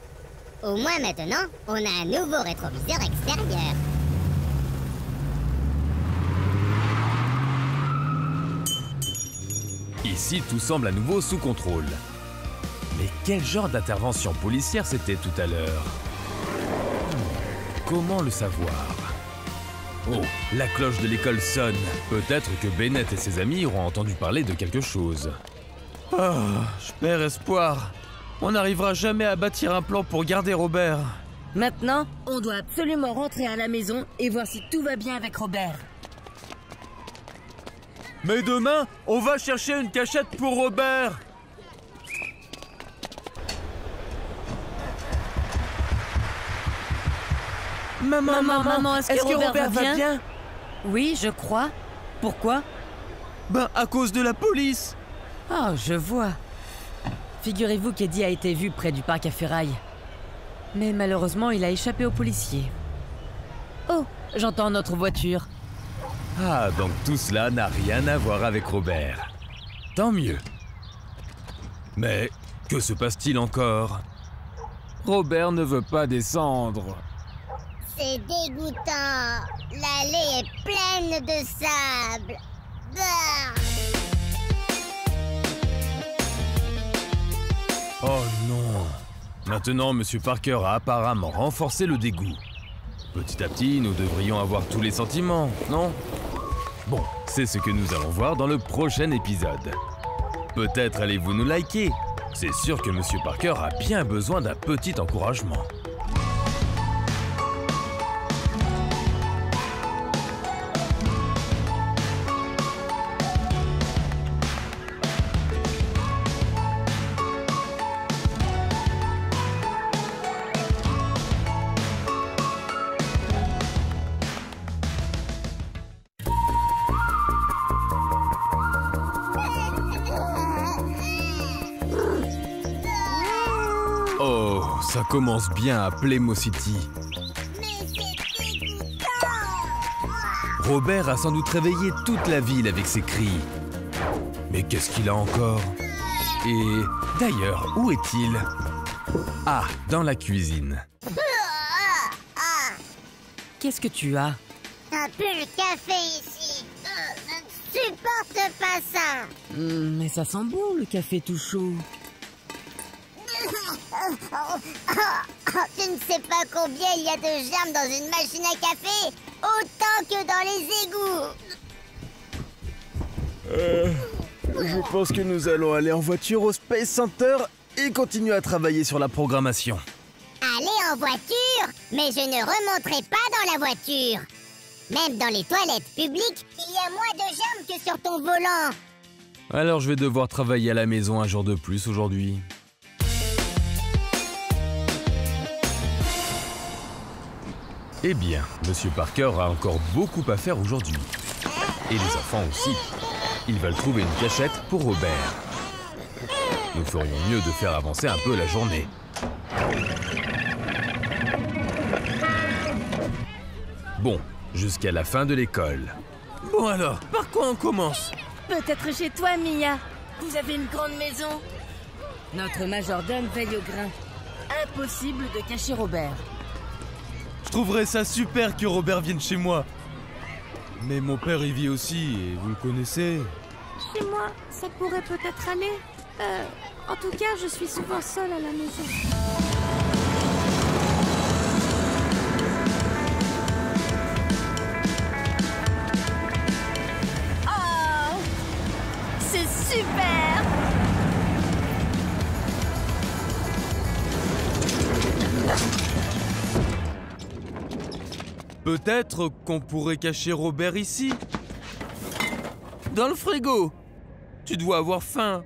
D: Au moins maintenant, on a un nouveau rétroviseur extérieur.
A: Ici, tout semble à nouveau sous contrôle. Mais quel genre d'intervention policière c'était tout à l'heure? Comment le savoir? Oh, la cloche de l'école sonne. Peut-être que Bennett et ses amis auront entendu parler de quelque chose. Oh, je perds espoir. On n'arrivera jamais à bâtir un plan pour garder Robert.
C: Maintenant, on doit absolument rentrer à la maison et voir si tout va bien avec Robert.
A: Mais demain, on va chercher une cachette pour Robert.
C: Maman, est-ce que Robert va
A: va
C: bien?
A: bien?
C: Oui, je crois. Pourquoi?
A: Ben, à cause de la police.
C: Ah, je vois. Figurez-vous qu'Eddie a été vu près du parc à ferraille. Mais malheureusement, il a échappé aux policiers. Oh, j'entends notre voiture.
A: Ah, donc tout cela n'a rien à voir avec Robert. Tant mieux. Mais que se passe-t-il encore? Robert ne veut pas descendre.
D: C'est dégoûtant. L'allée est pleine de sable. Bah.
A: Oh non! Maintenant, Monsieur Parker a apparemment renforcé le dégoût. Petit à petit, nous devrions avoir tous les sentiments, non? Bon, c'est ce que nous allons voir dans le prochain épisode. Peut-être allez-vous nous liker. C'est sûr que Monsieur Parker a bien besoin d'un petit encouragement. Oh, ça commence bien à Playmo City. Robert a sans doute réveillé toute la ville avec ses cris. Mais qu'est-ce qu'il a encore? Et d'ailleurs, où est-il? Ah, dans la cuisine.
C: Qu'est-ce que tu as?
D: Un peu le café ici. Je ne supporte pas ça.
C: Mais ça sent bon, le café tout chaud.
D: Tu ne sais pas combien il y a de germes dans une machine à café, autant que dans les égouts.
A: Je pense que nous allons aller en voiture au Space Center et continuer à travailler sur la programmation.
D: Aller en voiture, mais je ne remonterai pas dans la voiture. Même dans les toilettes publiques, il y a moins de germes que sur ton volant.
A: Alors je vais devoir travailler à la maison un jour de plus aujourd'hui. Eh bien, Monsieur Parker a encore beaucoup à faire aujourd'hui. Et les enfants aussi. Ils veulent trouver une cachette pour Robert. Nous ferions mieux de faire avancer un peu la journée. Bon, jusqu'à la fin de l'école. Bon alors, par quoi on commence?
C: Peut-être chez toi, Mia. Vous avez une grande maison. Notre majordome veille au grain. Impossible de cacher Robert.
A: Je trouverais ça super que Robert vienne chez moi. Mais mon père y vit aussi, et vous le connaissez.
J: Chez moi, ça pourrait peut-être aller. En tout cas, je suis souvent seule à la maison.
C: Oh! C'est super!
A: Peut-être qu'on pourrait cacher Robert ici. Dans le frigo. Tu dois avoir faim.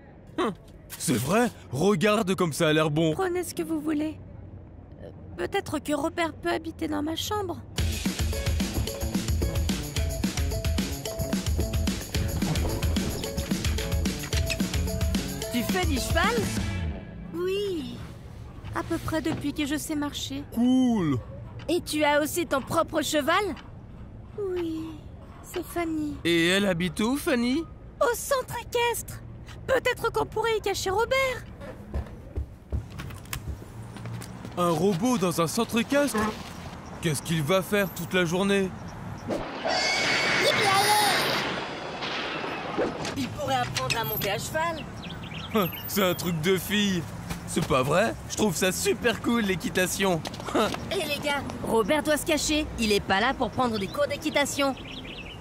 A: C'est vrai? Regarde comme ça a l'air bon.
J: Prenez ce que vous voulez. Peut-être que Robert peut habiter dans ma chambre.
C: Tu fais du cheval?
J: Oui. À peu près depuis que je sais marcher.
A: Cool.
C: Et tu as aussi ton propre cheval?
J: Oui, c'est Fanny.
A: Et elle habite où, Fanny?
J: Au centre équestre. Peut-être qu'on pourrait y cacher Robert.
A: Un robot dans un centre équestre? Qu'est-ce qu'il va faire toute la journée?
C: Il pourrait apprendre à monter à cheval.
A: C'est un truc de fille. C'est pas vrai? Je trouve ça super cool, l'équitation.
C: Hé les gars, Robert doit se cacher. Il est pas là pour prendre des cours d'équitation.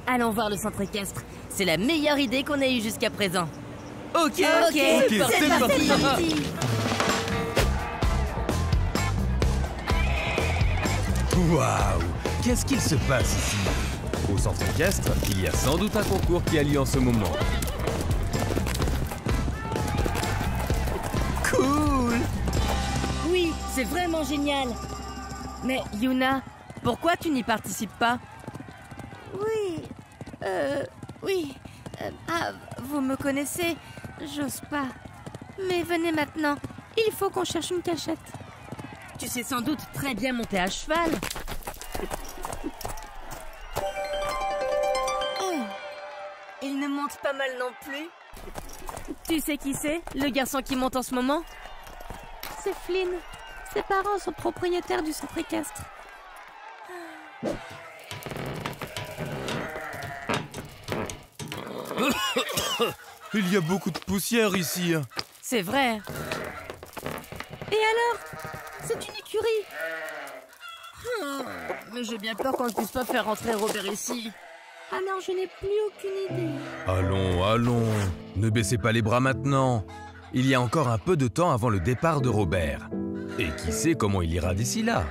C: Allons voir le centre équestre. C'est la meilleure idée qu'on ait eue jusqu'à présent. Ok, c'est parti.
A: Waouh! Qu'est-ce qu'il se passe ici? Au centre équestre, il y a sans doute un concours qui a lieu en ce moment. Cool!
C: Oui, c'est vraiment génial. Mais Yuna, pourquoi tu n'y participes pas?
J: Oui. Vous me connaissez, j'ose pas. Mais venez maintenant, il faut qu'on cherche une cachette.
C: Tu sais sans doute très bien monter à cheval. Il ne monte pas mal non plus. Tu sais qui c'est, le garçon qui monte en ce moment?
J: C'est Flynn. Ses parents sont propriétaires du centre équestre.
A: Il y a beaucoup de poussière ici.
C: C'est vrai.
J: Et alors? C'est une écurie.
C: Mais j'ai bien peur qu'on ne puisse pas faire rentrer Robert ici.
J: Alors je n'ai plus aucune idée.
A: Allons, allons, ne baissez pas les bras maintenant. Il y a encore un peu de temps avant le départ de Robert. Et qui sait comment il ira d'ici là?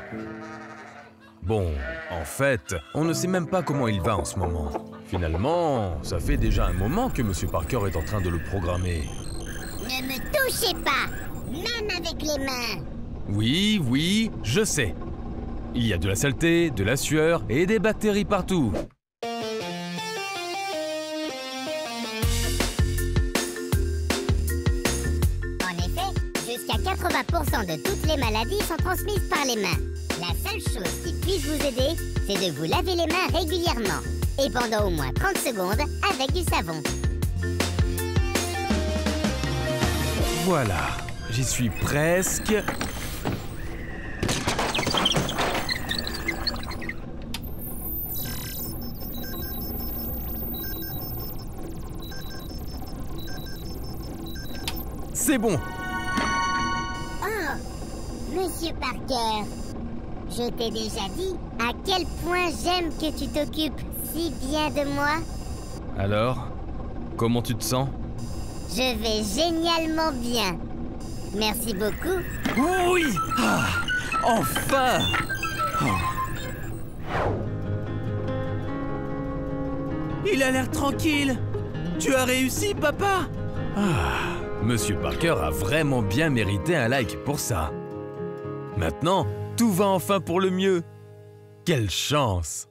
A: Bon, en fait, on ne sait même pas comment il va en ce moment. Finalement, ça fait déjà un moment que M. Parker est en train de le programmer.
D: Ne me touchez pas, même avec les mains.
A: Oui, oui, je sais. Il y a de la saleté, de la sueur et des bactéries partout.
D: En effet, jusqu'à 80% de toutes les maladies sont transmises par les mains. La seule chose qui puisse vous aider, c'est de vous laver les mains régulièrement. Et pendant au moins 30 secondes avec du savon.
A: Voilà, j'y suis presque. C'est bon.
D: Oh, Monsieur Parker, je t'ai déjà dit à quel point j'aime que tu t'occupes si bien de moi.
A: Alors, comment tu te sens?
D: Je vais génialement bien. Merci beaucoup.
A: Oui! Ah, enfin!
G: Il a l'air tranquille. Tu as réussi, papa?
A: Monsieur Parker a vraiment bien mérité un like pour ça. Maintenant, tout va enfin pour le mieux. Quelle chance!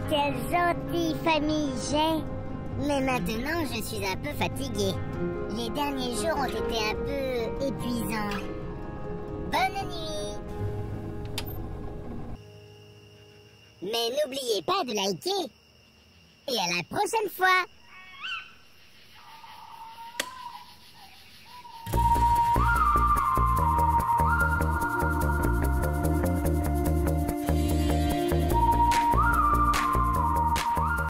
D: Quelle gentille famille j'ai. Mais maintenant, je suis un peu fatiguée. Les derniers jours ont été un peu épuisants. Bonne nuit. Mais n'oubliez pas de liker. Et à la prochaine fois.